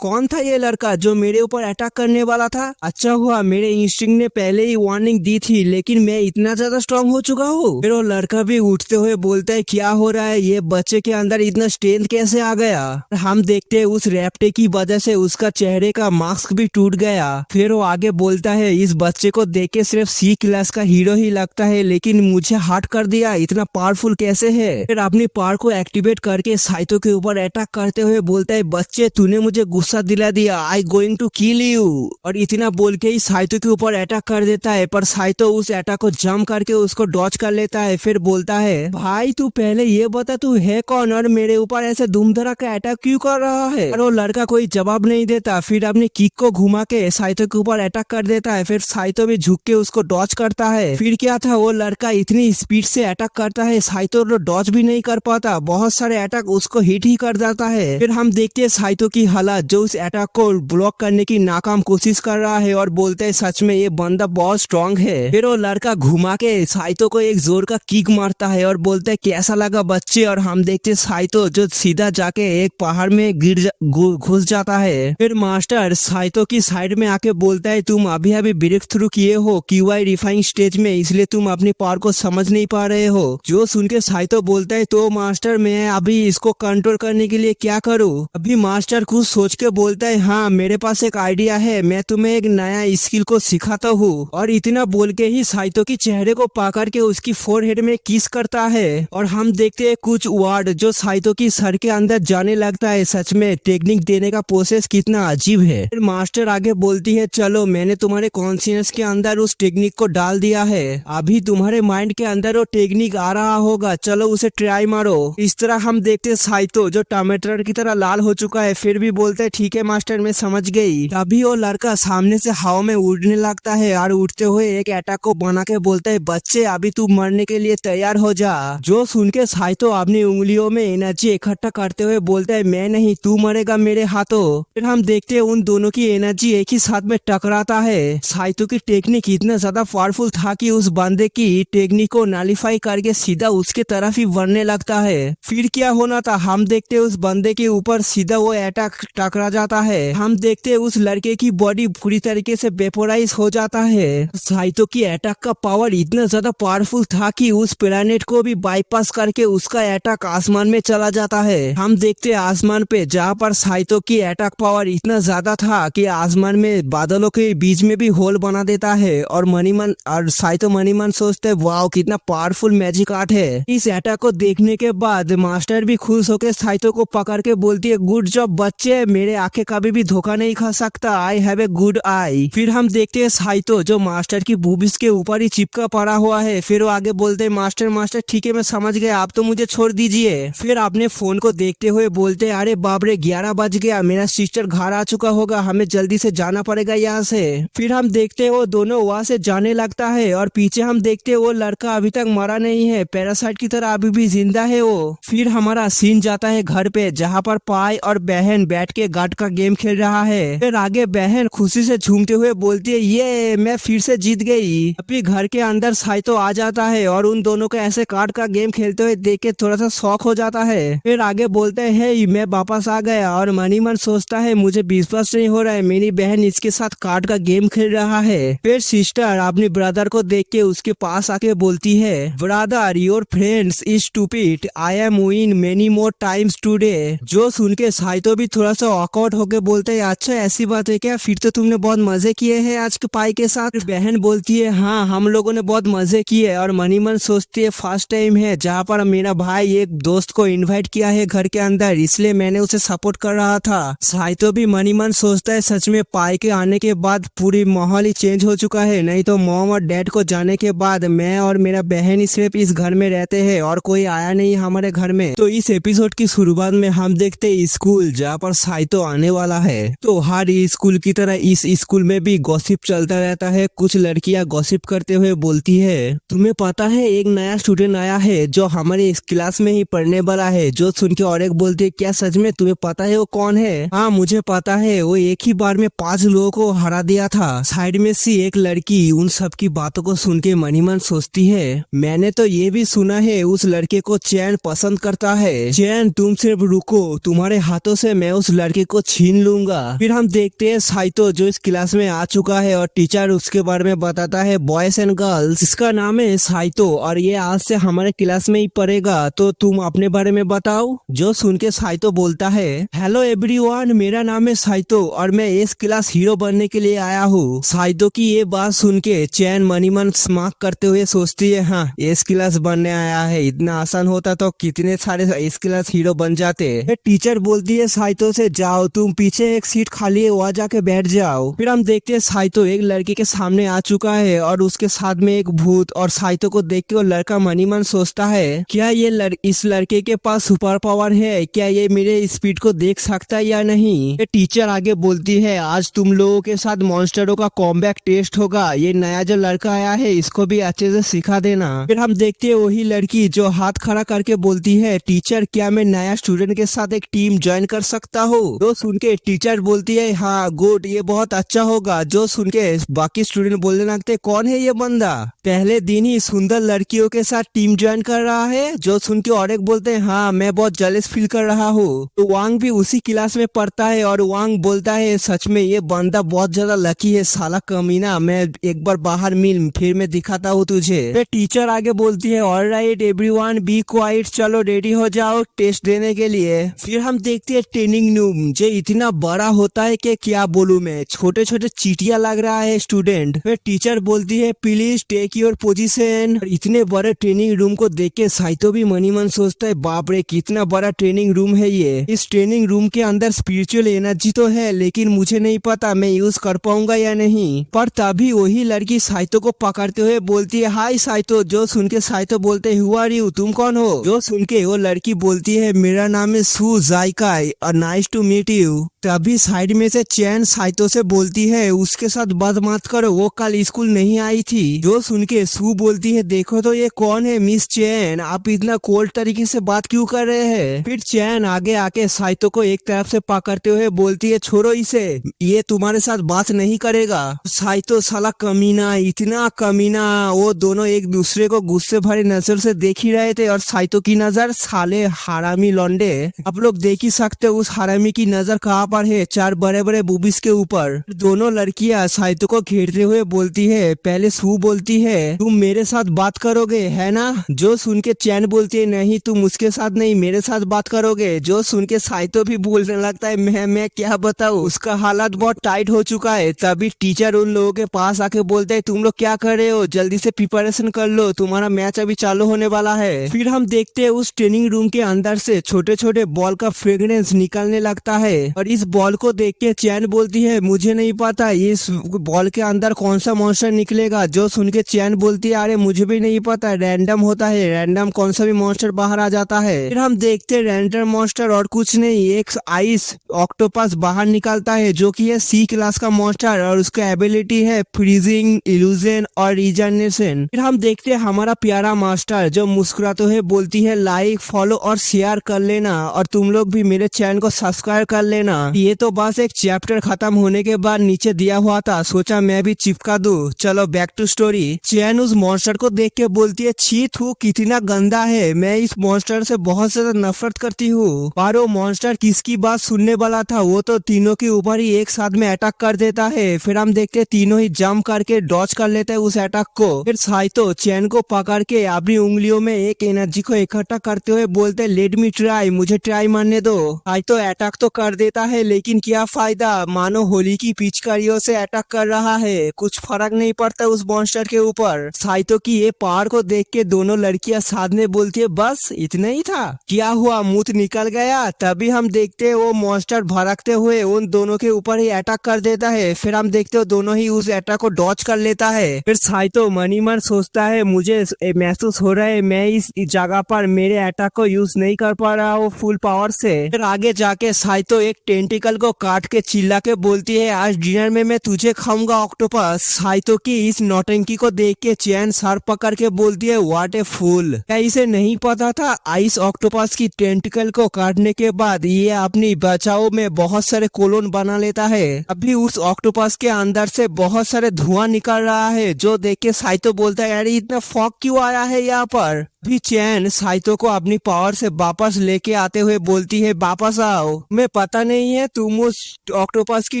कौन था ये लड़का जो मेरे ऊपर अटैक करने वाला था, अच्छा हुआ मेरे इंस्टिंक्ट ने पहले ही वार्निंग दी थी, लेकिन मैं इतना ज्यादा स्ट्रांग हो चुका हूँ। फिर वो लड़का भी उठते हुए बोलता है क्या हो रहा है, ये बच्चे के अंदर इतना स्ट्रेंथ कैसे आ गया। हम देखते हैं उस रैप्टे की वजह से उसका चेहरे का मास्क भी टूट गया। फिर वो आगे बोलता है इस बच्चे को देख के सिर्फ सी क्लास का हीरो ही लगता है, लेकिन मुझे हार्ट कर दिया, इतना पावरफुल कैसे है। फिर अपनी पावर को एक्टिवेट करके साइतो के ऊपर अटैक करते हुए बोलता है बच्चे तूने मुझे गुस्सा दिला दिया, I going to kill you. और इतना बोल के ही साइतो के ऊपर अटैक कर देता है, पर साइतो उस अटैक को जंप करके उसको डॉच कर लेता है। फिर बोलता है भाई तू पहले ये बता तू है कौन और मेरे ऊपर ऐसे धूमधड़ा का अटैक क्यों कर रहा है। और वो लड़का कोई जवाब नहीं देता। फिर अपनी किक को घुमा के साइतो के ऊपर अटैक कर देता है। फिर साइतो भी झुक के उसको डॉच करता है। फिर क्या था वो लड़का इतनी स्पीड से अटैक करता है साइतो डॉच भी नहीं कर पाता, बहुत सारे अटैक उसको हिट ही कर जाता है। फिर हम देखते हैं साइतो की हालत जो उस अटैक को ब्लॉक करने की नाकाम कोशिश कर रहा है और बोलते हैं सच में ये बंदा बहुत स्ट्रांग है। फिर वो लड़का घुमा के साइतो को एक जोर का किक मारता है और बोलते है कैसा लगा बच्चे। और हम देखते साइतो जो सीधा जाके एक पहाड़ में घुस जाता है। फिर मास्टर साइतो की साइड में आके बोलता है तुम अभी अभी ब्रेक थ्रू किए हो क्यूआई रिफाइन स्टेज में, इसलिए तुम अपनी पावर को समझ नहीं पा रहे हो। जो सुन के साइतो बोलता है तो मास्टर मैं अभी इसको कंट्रोल करने के लिए क्या करूँ। अभी मास्टर कुछ सोच के बोलता है हाँ मेरे पास एक आइडिया है, मैं तुम्हें एक नया स्किल को सिखाता हूँ। और इतना बोल के ही साइतो की चेहरे को पकड़ के उसकी फोरहेड में किस करता है। और हम देखते हैं कुछ वर्ड जो साइतो की सर के अंदर जाने लगता है। सच में टेक्निक देने का प्रोसेस कितना अजीब है। फिर मास्टर आगे बोलती है चलो मैंने तुम्हारे कॉन्शियस के अंदर उस टेक्निक को डाल दिया है, अभी तुम्हारे माइंड के अंदर वो टेक्निक आ रहा होगा, चलो उसे ट्राई मारो। इस तरह हम देखते साइतो जो टमाटर की तरह लाल हो चुका है फिर भी बोलता है ठीक है मास्टर मैं समझ गई। तभी वो लड़का सामने से हवा में उड़ने लगता है और उड़ते हुए एक अटैक को बना के बोलता है बच्चे अभी तू मरने के लिए तैयार हो जा। जो सुन के साइतो अपनी उंगलियों में एनर्जी इकट्ठा करते हुए बोलता है मैं नहीं तू मरेगा मेरे हाथों। फिर हम देखते हैं उन दोनों की एनर्जी एक ही साथ में टकराता है। साइतो की टेक्निक इतना ज्यादा पावरफुल था कि उस बंदे की टेक्निक को नलीफाई करके सीधा उसके तरफ ही बढ़ने लगता है। फिर क्या होना था हम देखते हैं उस बंदे के ऊपर सीधा वो अटैक टकरा जाता है। हम देखते हैं उस लड़के की बॉडी पूरी तरीके से वेपोराइज हो जाता है। साइतो की अटैक का पावर इतना ज्यादा पावरफुल था कि उस प्लेनेट को भी बाईपास करके उसका अटैक आसमान में चला जाता है। हम देखते हैं आसमान पे जहाँ पर साइतो की अटैक पावर इतना ज्यादा था कि आसमान में बादलों के बीच में भी होल बना देता है। और साइतो मनीमन सोचते हैं वाओ कितना पावरफुल मैजिक आर्ट है। इस अटैक को देखने के बाद मास्टर भी खुश होकर साइतो को पकड़ के बोलती है गुड जॉब बच्चे, मेरे आंखें कभी भी धोखा नहीं खा सकता, I have a good I. फिर हम देखते हैं साइतो जो मास्टर की बूबिस के ऊपर ही चिपका पड़ा हुआ है। फिर वो आगे बोलते हैं मास्टर मास्टर ठीक है मैं समझ गया, आप तो मुझे छोड़ दीजिए। फिर अपने फोन को देखते हुए बोलते हैं अरे बाप रे 11 बज गया, मेरा सिस्टर घर आ चुका होगा, हमें जल्दी से जाना पड़ेगा यहाँ से। फिर हम देखते हैं वो दोनों वहाँ से जाने लगता है और पीछे हम देखते हैं वो लड़का अभी तक मरा नहीं है, पैरासाइट की तरह अभी भी जिंदा है वो। फिर हमारा सीन जाता है घर पे जहाँ पर पाई और बहन बैठ के गार्ड का गेम खेल रहा है। फिर आगे बहन खुशी से झूमते हुए बोलती है ये मैं फिर से जीत गई। अपने घर के अंदर साइतो आ जाता है और उन दोनों को ऐसे कार्ड का गेम खेलते हुए देख के थोड़ा सा शौक हो जाता है। फिर आगे बोलते हैं मैं वापस आ गया और मनी मन सोचता है मुझे विश्वास नहीं हो रहा है मेरी बहन इसके साथ कार्ड का गेम खेल रहा है। फिर सिस्टर अपने ब्रदर को देख के उसके पास आके बोलती है brother your friends is stupid, I am win many more times today. जो सुन के साइतो भी थोड़ा सा ऑकवर्ड होके बोलते है अच्छा ऐसी बात है क्या, फिर तो तुमने बहुत मजे किए हैं आज के पाई के साथ। बहन बोलती है हाँ हम लोगों ने बहुत मजे किए। और मनी मन सोचती है फर्स्ट टाइम है जहाँ पर मेरा भाई एक दोस्त को इनवाइट किया है घर के अंदर, इसलिए मैंने उसे सपोर्ट कर रहा था। साइतो भी मनी मन सोचता है सच में पाई के आने के बाद पूरी माहौल ही चेंज हो चुका है, नहीं तो मॉम और डैड को जाने के बाद मैं और मेरा बहन ही सिर्फ इस घर में रहते हैं और कोई आया नहीं हमारे घर में। तो इस एपिसोड की शुरुआत में हम देखते हैं स्कूल जहाँ पर साइतो आने वाला है। तो हर स्कूल की तरह इस स्कूल में भी गॉसिप चलता रहता है। कुछ लड़कियां गॉसिप करते हुए बोलती है तुम्हें पता है एक नया स्टूडेंट आया है जो हमारे इस क्लास में ही पढ़ने वाला है। जो सुन के और एक बोलती है क्या सच में तुम्हें पता है वो कौन है? हाँ मुझे पता है, वो एक ही बार में 5 लोगों को हरा दिया था। साइड में से एक लड़की उन सब की बातों को सुन के मनी मन सोचती है मैंने तो ये भी सुना है उस लड़के को चैन पसंद करता है। चैन तुम सिर्फ रुको, तुम्हारे हाथों से मैं उस लड़के को छीन लूंगा। फिर हम देखते हैं साइतो जो इस क्लास में आ चुका है और टीचर उसके बारे में बताता है बॉयज एंड गर्ल्स इसका नाम है साइतो और ये आज से हमारे क्लास में ही पढ़ेगा, तो तुम अपने बारे में बताओ। जो सुन के साइतो बोलता है हेलो एवरीवन, मेरा नाम है साइतो और मैं इस क्लास हीरो बनने के लिए आया हूँ। साइतो की ये बात सुन के चैन मनी मन स्मार्ट करते हुए सोचती है हाँ इस क्लास बनने आया है, इतना आसान होता तो कितने सारे इस क्लास हीरो बन जाते। टीचर बोलती है साइतो से जाओ तुम पीछे एक सीट खाली है वहाँ जाके बैठ जाओ। फिर हम देखते हैं साइतो एक लड़के के सामने आ चुका है और उसके साथ में एक भूत। और साइतो को देख के वो लड़का मनी मन सोचता है क्या ये इस लड़के के पास सुपर पावर है, क्या ये मेरे स्पीड को देख सकता है या नहीं। टीचर आगे बोलती है आज तुम लोगों के साथ मॉन्स्टरों का कॉम्बैक टेस्ट होगा, ये नया जो लड़का आया है इसको भी अच्छे से सिखा देना। फिर हम देखते हैं वही लड़की जो हाथ खड़ा करके बोलती है टीचर क्या मैं नया स्टूडेंट के साथ एक टीम ज्वाइन कर सकता हूँ। तो सुन के टीचर बोलती है हाँ गुड ये बहुत अच्छा होगा। जो सुन के बाकी स्टूडेंट बोलने लगते कौन है ये बंदा, पहले दिन ही सुंदर लड़कियों के साथ टीम ज्वाइन कर रहा है। जो सुन के और एक बोलते हैं हाँ मैं बहुत जेलस फील कर रहा हूँ। तो वांग भी उसी क्लास में पढ़ता है और वांग बोलता है सच में ये बंदा बहुत ज्यादा लकी है, साला कमीना, मैं एक बार बाहर मिल फिर मैं दिखाता हूँ तुझे। फिर टीचर आगे बोलती है ऑलराइट एवरीवन बी क्वाइट, चलो रेडी हो जाओ टेस्ट देने के लिए। फिर हम देखते हैं ट्रेनिंग रूम जो इतना बड़ा होता है कि क्या बोलूं मैं, छोटे छोटे चीटियां लग रहा है स्टूडेंट। फिर टीचर बोलती है प्लीज टेक योर पोजीशन। इतने बड़े ट्रेनिंग रूम को देख के साइतो भी मनी मन सोचता है बाप रे कितना बड़ा ट्रेनिंग रूम है ये। इस ट्रेनिंग रूम के अंदर स्पिरिचुअल एनर्जी तो है लेकिन मुझे नहीं पता मैं यूज कर पाऊंगा या नहीं। पर तभी वही लड़की साइतो को पकड़ते हुए बोलती है हाय साइतो। जो सुन के साइतो बोलते हु आर यू, तुम कौन हो। जो सुन के वो लड़की बोलती है मेरा नाम है सू जाइकाई और नाइस टू मीट यू। तभी साइड में से चैन साइतो से बोलती है उसके साथ बात मत करो, वो कल स्कूल नहीं आई थी। जो सुन के सू बोलती है देखो तो ये कौन है मिस चैन, आप इतना कोल्ड तरीके से बात क्यों कर रहे हैं। फिर चैन आगे आके साइतो को एक तरफ से पकड़ते हुए बोलती है छोड़ो इसे, ये तुम्हारे साथ बात नहीं करेगा। साइतो साला कमीना, इतना कमीना। वो दोनों एक दूसरे को गुस्से भरे नजर से देख ही रहे थे और साइतो की नजर साले हरामी लौंडे, आप लोग देख ही सकते हो उस हरामी की नजर कहाँ पर है, 4 बड़े बड़े बूबिस के ऊपर। दोनों लड़कियां साइतो को घेरते हुए बोलती है, पहले सू बोलती है तुम मेरे साथ बात करोगे है ना। जो सुन के चैन बोलती है नहीं तुम उसके साथ नहीं मेरे साथ बात करोगे। जो सुन के साइतो भी बोलने लगता है मैं क्या बताऊं, उसका हालात बहुत टाइट हो चुका है। तभी टीचर उन लोगों के पास आके बोलते है तुम लोग क्या कर रहे हो, जल्दी से प्रिपरेशन कर लो, तुम्हारा मैच अभी चालू होने वाला है। फिर हम देखते हैं उस ट्रेनिंग रूम के अंदर से छोटे छोटे बॉल का फ्रेग्रेंस निकलने लगता है और इस बॉल को देख के चैन बोलती है मुझे नहीं पता इस बॉल के अंदर कौन सा मॉन्स्टर निकलेगा। जो सुन के चैन बोलती है अरे मुझे भी नहीं पता, रैंडम होता है, रैंडम कौन सा भी मॉन्स्टर बाहर आ जाता है। फिर हम देखते हैं रैंडम मॉन्स्टर और कुछ नहीं, एक आइस ऑक्टोपस बाहर निकलता है जो कि है सी क्लास का मॉन्स्टर और उसका एबिलिटी है फ्रीजिंग, इल्यूजन और रीजनरेशन। फिर हम देखते हैं हमारा प्यारा मास्टर जो मुस्कुराते हुए बोलती है लाइक फॉलो और शेयर कर लेना और तुम लोग भी मेरे चैनल को सब्सक्राइब कर लेना। ये तो बस एक चैप्टर खत्म होने के बाद नीचे दिया हुआ था, सोचा मैं भी चिपका दूं। चलो बैक टू स्टोरी। चैन उस मॉन्स्टर को देख के बोलती है छी थू कितना गंदा है, मैं इस मॉन्स्टर से बहुत ज्यादा नफरत करती हूँ। पर वो मॉन्स्टर किसकी बात सुनने वाला था, वो तो तीनों के ऊपर ही एक साथ में अटैक कर देता है। फिर हम देखते हैं तीनों ही जंप करके डॉज कर लेते हैं उस अटैक को। फिर साइतो चैन को पकड़ के अपनी उंगलियों में एक एनर्जी को इकट्ठा करते हुए बोलते लेट मी ट्राई, मुझे ट्राई मारने दो। साइतो अटैक तो कर देता है लेकिन क्या फायदा, मानो होली की पिचकारियों से अटैक कर रहा है, कुछ फर्क नहीं पड़ता उस मॉन्स्टर के ऊपर। साइतो की ये पावर को देख के दोनों लड़कियां साथ में बोलती है बस इतना ही था, क्या हुआ मुंह निकल गया। तभी हम देखते हैं वो मॉन्स्टर भड़कते हुए उन दोनों के ऊपर ही अटैक कर देता है। फिर हम देखते हो दोनों ही उस अटैक को डॉज कर लेता है। फिर साइतो मन ही मन सोचता है मुझे महसूस हो रहा है मैं इस जगह पर मेरे अटैक को यूज नहीं कर पा रहा हूँ फुल पावर से। फिर आगे जाके साइतो एक टेंटिकल को काट के चिल्ला के बोलती है आज डिनर में मैं तुझे खाऊंगा ऑक्टोपस। साइतो की इस नौटंकी को देख के चैन सर पकड़ के बोलती है व्हाट ए फूल, क्या इसे नहीं पता था आइस ऑक्टोपस की टेंटिकल को काटने के बाद ये अपनी बचाव में बहुत सारे कोलोन बना लेता है। अभी उस ऑक्टोपस के अंदर से बहुत सारे धुआं निकल रहा है जो देख के साइतो बोलता है अरे इतना फॉग क्यों आया है यहाँ पर। भी चैन साइतो को अपनी पावर से वापस लेके आते हुए बोलती है वापस आओ, मैं पता नहीं है तुम उस ऑक्टोपस की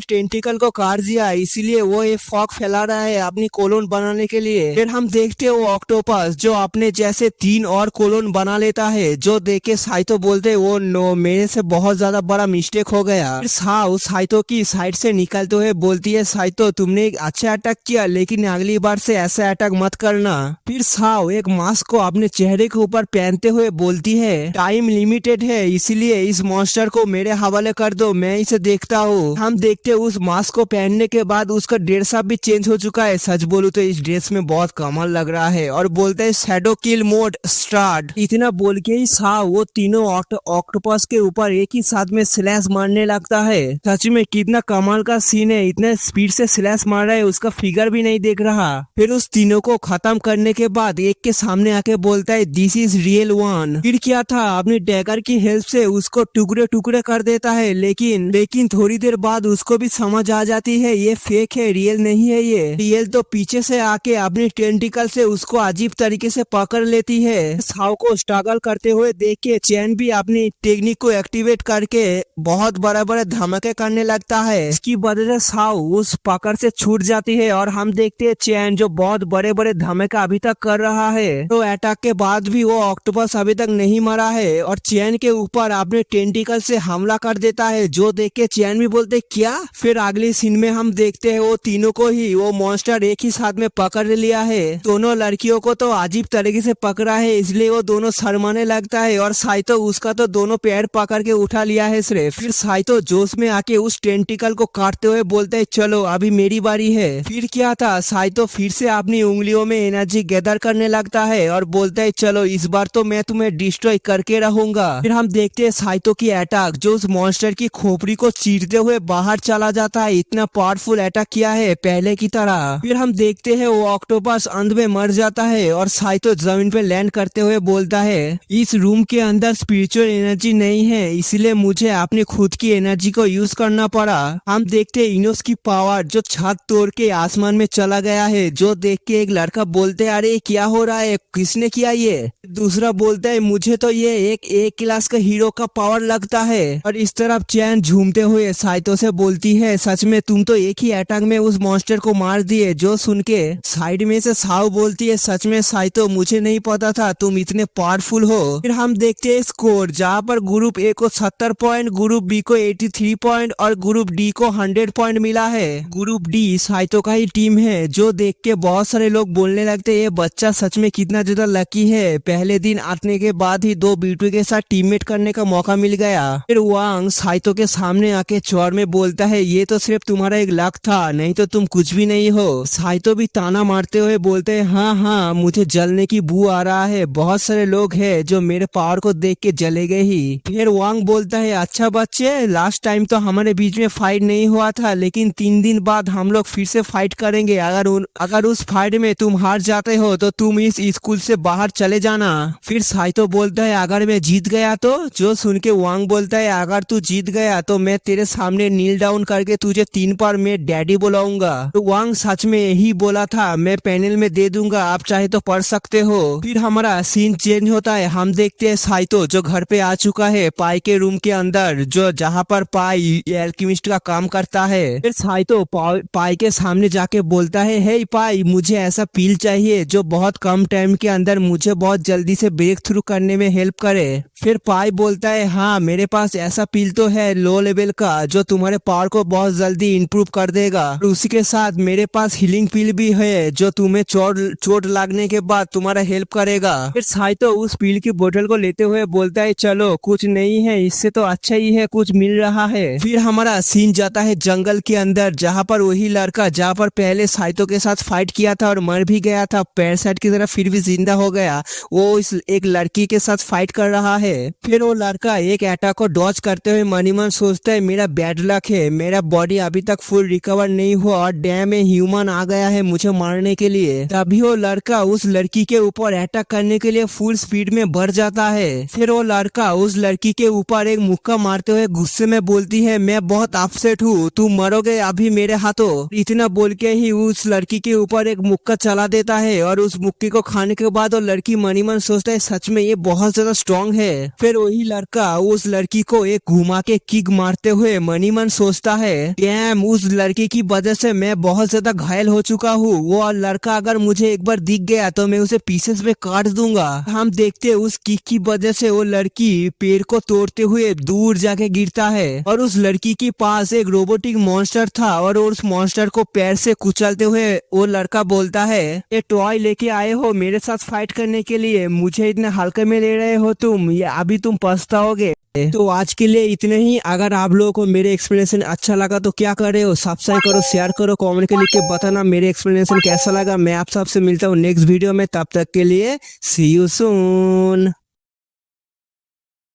टेंटिकल को काट दिया इसीलिए वो ये फॉग फैला रहा है अपनी कोलोन बनाने के लिए। फिर हम देखते हैं वो ऑक्टोपस जो अपने जैसे 3 और कोलोन बना लेता है जो देख के साइतो बोलते वो नो मेरे से बहुत ज्यादा बड़ा मिस्टेक हो गया। फिर साओ साइतो की साइड से निकलते हुए बोलती है साइतो तुमने एक अच्छा अटैक किया लेकिन अगली बार से ऐसा अटैक मत करना। फिर साओ एक मास्क को अपने चेहरे के ऊपर पहनते हुए बोलती है टाइम लिमिटेड है इसलिए इस मॉन्स्टर को मेरे हवाले कर दो, मैं इसे देखता हूँ। हम देखते उस मास्क को पहनने के बाद उसका ड्रेस अप भी चेंज हो चुका है, सच बोलूं तो इस ड्रेस में बहुत कमाल लग रहा है। और बोलते है शैडो किल मोड स्टार्ट। इतना बोल के ही साओ वो तीनों ऑक्टोपस के ऊपर एक ही साथ में स्लैश मारने लगता है। सच में कितना कमाल का सीन है, इतने स्पीड से स्लैश मार रहा है उसका फिगर भी नहीं देख रहा। फिर उस तीनों को खत्म करने के बाद एक के सामने आके बोलता है दिस इज रियल वन। फिर क्या था अपने डैगर की हेल्प से उसको टुकड़े टुकड़े कर देता है लेकिन थोड़ी देर बाद उसको भी समझ आ जाती है ये फेक है, रियल नहीं है। ये रियल तो पीछे से आके अपने टेंटिकल से उसको अजीब तरीके से पकड़ लेती है। साओ को स्ट्रगल करते हुए देख के चैन भी अपनी टेक्निक को एक्टिवेट करके बहुत बड़े बड़े धमाके करने लगता है। इसकी वजह से साओ उस पकड़ से छूट जाती है और हम देखते हैं चैन जो बहुत बड़े बड़े धमाके अभी तक कर रहा है। तो अटैक के बाद भी वो ऑक्टोपस अभी तक नहीं मरा है और चैन के ऊपर अपने टेंटिकल से हमला कर देता है जो देख के चैन भी बोलते क्या। फिर अगले सीन में हम देखते हैं वो तीनों को ही वो मॉन्स्टर एक ही साथ में पकड़ लिया है। दोनों लड़कियों को तो अजीब तरीके से पकड़ा है इसलिए वो दोनों शर्माने लगता है और साइतो उसका तो दोनों पैर पकड़ के उठा लिया है सिर्फ। फिर साइतो जोश में आके उस टेंटिकल को काटते हुए बोलते है चलो अभी मेरी बारी है। फिर क्या था साइतो फिर से अपनी उंगलियों में एनर्जी गैदर करने लगता है और बोलता है चलो इस बार तो मैं तुम्हें डिस्ट्रॉय करके रहूंगा। फिर हम देखते हैं साइतो की अटैक जो उस मॉन्स्टर की खोपड़ी को चीरते हुए बाहर चला जाता है। इतना पावरफुल अटैक किया है पहले की तरह। फिर हम देखते हैं वो ऑक्टोपस अंत में मर जाता है और साइतो जमीन पे लैंड करते हुए बोलता है इस रूम के अंदर स्पिरिचुअल एनर्जी नहीं है, इसलिए मुझे अपनी खुद की एनर्जी को यूज करना पड़ा। हम देखते हैं इनोस की पावर जो छत तोड़ के आसमान में चला गया है, जो देख के एक लड़का बोलते है अरे क्या हो रहा है, किसने किया ये। दूसरा बोलता है मुझे तो ये एक क्लास का हीरो का पावर लगता है। और इस तरफ चैन झूमते हुए साइतो से बोलती है सच में तुम तो एक ही अटैक में उस मॉन्स्टर को मार दिए। जो सुन के साइड में से साउ बोलती है सच में साइतो मुझे नहीं पता था तुम इतने पावरफुल हो। फिर हम देखते हैं स्कोर जहाँ पर ग्रुप ए को 70 पॉइंट, ग्रुप बी को 83 पॉइंट और ग्रुप डी को 100 पॉइंट मिला है। ग्रुप डी साइतो का ही टीम है, जो देख के बहुत सारे लोग बोलने लगते हैं ये बच्चा सच में कितना ज्यादा लकी है, पहले दिन आने के बाद ही 2 बीटू के साथ टीममेट करने का मौका मिल गया। फिर वांग साइतो के सामने आके चौर में बोलता है ये तो सिर्फ तुम्हारा एक लक था, नहीं तो तुम कुछ भी नहीं हो। साइतो भी ताना मारते हुए बोलते हैं हाँ मुझे जलने की बू आ रहा है, बहुत सारे लोग हैं जो मेरे पावर को देख के जलेंगे ही। फिर वांग बोलता है अच्छा बच्चे लास्ट टाइम तो हमारे बीच में फाइट नहीं हुआ था, लेकिन 3 दिन बाद हम लोग फिर से फाइट करेंगे। अगर उस फाइट में तुम हार जाते हो तो तुम इस स्कूल से बाहर चले जाना। फिर साइतो बोलता है अगर मैं जीत गया तो। जो सुन के वांग बोलता है अगर तू जीत गया तो मैं तेरे सामने नील डाउन करके तुझे 3 बार मैं डैडी बुलाऊंगा। तो वांग सच में यही बोला था, मैं पैनल में दे दूंगा, आप चाहे तो पढ़ सकते हो। फिर हमारा सीन चेंज होता है, हम देखते हैं साइतो जो घर पे आ चुका है पाई के रूम के अंदर, जो जहाँ पर पाई एल्केमिस्ट का काम करता है। फिर साइतो पाई के सामने जाके बोलता है हे पाई मुझे ऐसा पील चाहिए जो बहुत कम टाइम के अंदर मुझे बहुत जल्दी से ब्रेक थ्रू करने में हेल्प करे। फिर पाई बोलता है हाँ मेरे पास ऐसा पील तो है लो लेवल का जो तुम्हारे पावर को बहुत जल्दी इंप्रूव कर देगा, और उसी के साथ मेरे पास हीलिंग पील भी है जो तुम्हें चोट लगने के बाद तुम्हारा हेल्प करेगा। फिर साइतो उस पील की बोतल को लेते हुए बोलता है चलो कुछ नहीं है, इससे तो अच्छा ही है कुछ मिल रहा है। फिर हमारा सीन जाता है जंगल के अंदर, जहाँ पर वही लड़का जहाँ पर पहले साइतो के साथ फाइट किया था और मर भी गया था पैरासाइट की तरह फिर भी जिंदा हो गया, वो इस एक लड़की के साथ फाइट कर रहा है। फिर वो लड़का एक अटैक को डॉज करते हुए मन ही मन सोचता है मेरा बैड लक है, मेरा बॉडी अभी तक फुल रिकवर नहीं हुआ और डैम में ह्यूमन आ गया है मुझे मारने के लिए। तभी वो लड़का उस लड़की के ऊपर अटैक करने के लिए फुल स्पीड में बढ़ जाता है। फिर वो लड़का उस लड़की के ऊपर एक मुक्का मारते हुए गुस्से में बोलती है मैं बहुत अपसेट हूँ, तुम मरोगे अभी मेरे हाथों। इतना बोल के ही उस लड़की के ऊपर एक मुक्का चला देता है और उस मुक्के को खाने के बाद वो लड़की मन ही मन सोचता है सच में ये बहुत ज्यादा स्ट्रॉन्ग है। फिर वही लड़का उस लड़की को एक घुमा के किक मारते हुए मन ही मन सोचता है डैम उस लड़की की वजह से मैं बहुत ज्यादा घायल हो चुका हूँ, वो लड़का अगर मुझे एक बार दिख गया तो मैं उसे पीसेस में काट दूंगा। हम देखते उस किक की वजह से वो लड़की पेड़ को तोड़ते हुए दूर जाके गिरता है और उस लड़की के पास एक रोबोटिक मॉन्स्टर था और उस मॉन्स्टर को पैर से कुचलते हुए वो लड़का बोलता है ये टॉय लेके आए हो मेरे साथ फाइट करने के लिए, मुझे इतने हल्के में ले रहे हो तुम, ये अभी तुम पछताओगे। तो आज के लिए इतने ही। अगर आप लोगों को मेरे एक्सप्लेनेशन अच्छा लगा तो क्या कर रहे हो, सब्सक्राइब करो, शेयर करो, कमेंट के लिख के बताना मेरे एक्सप्लेनेशन कैसा लगा। मैं आप सबसे मिलता हूँ नेक्स्ट वीडियो में, तब तक के लिए सी यू सून।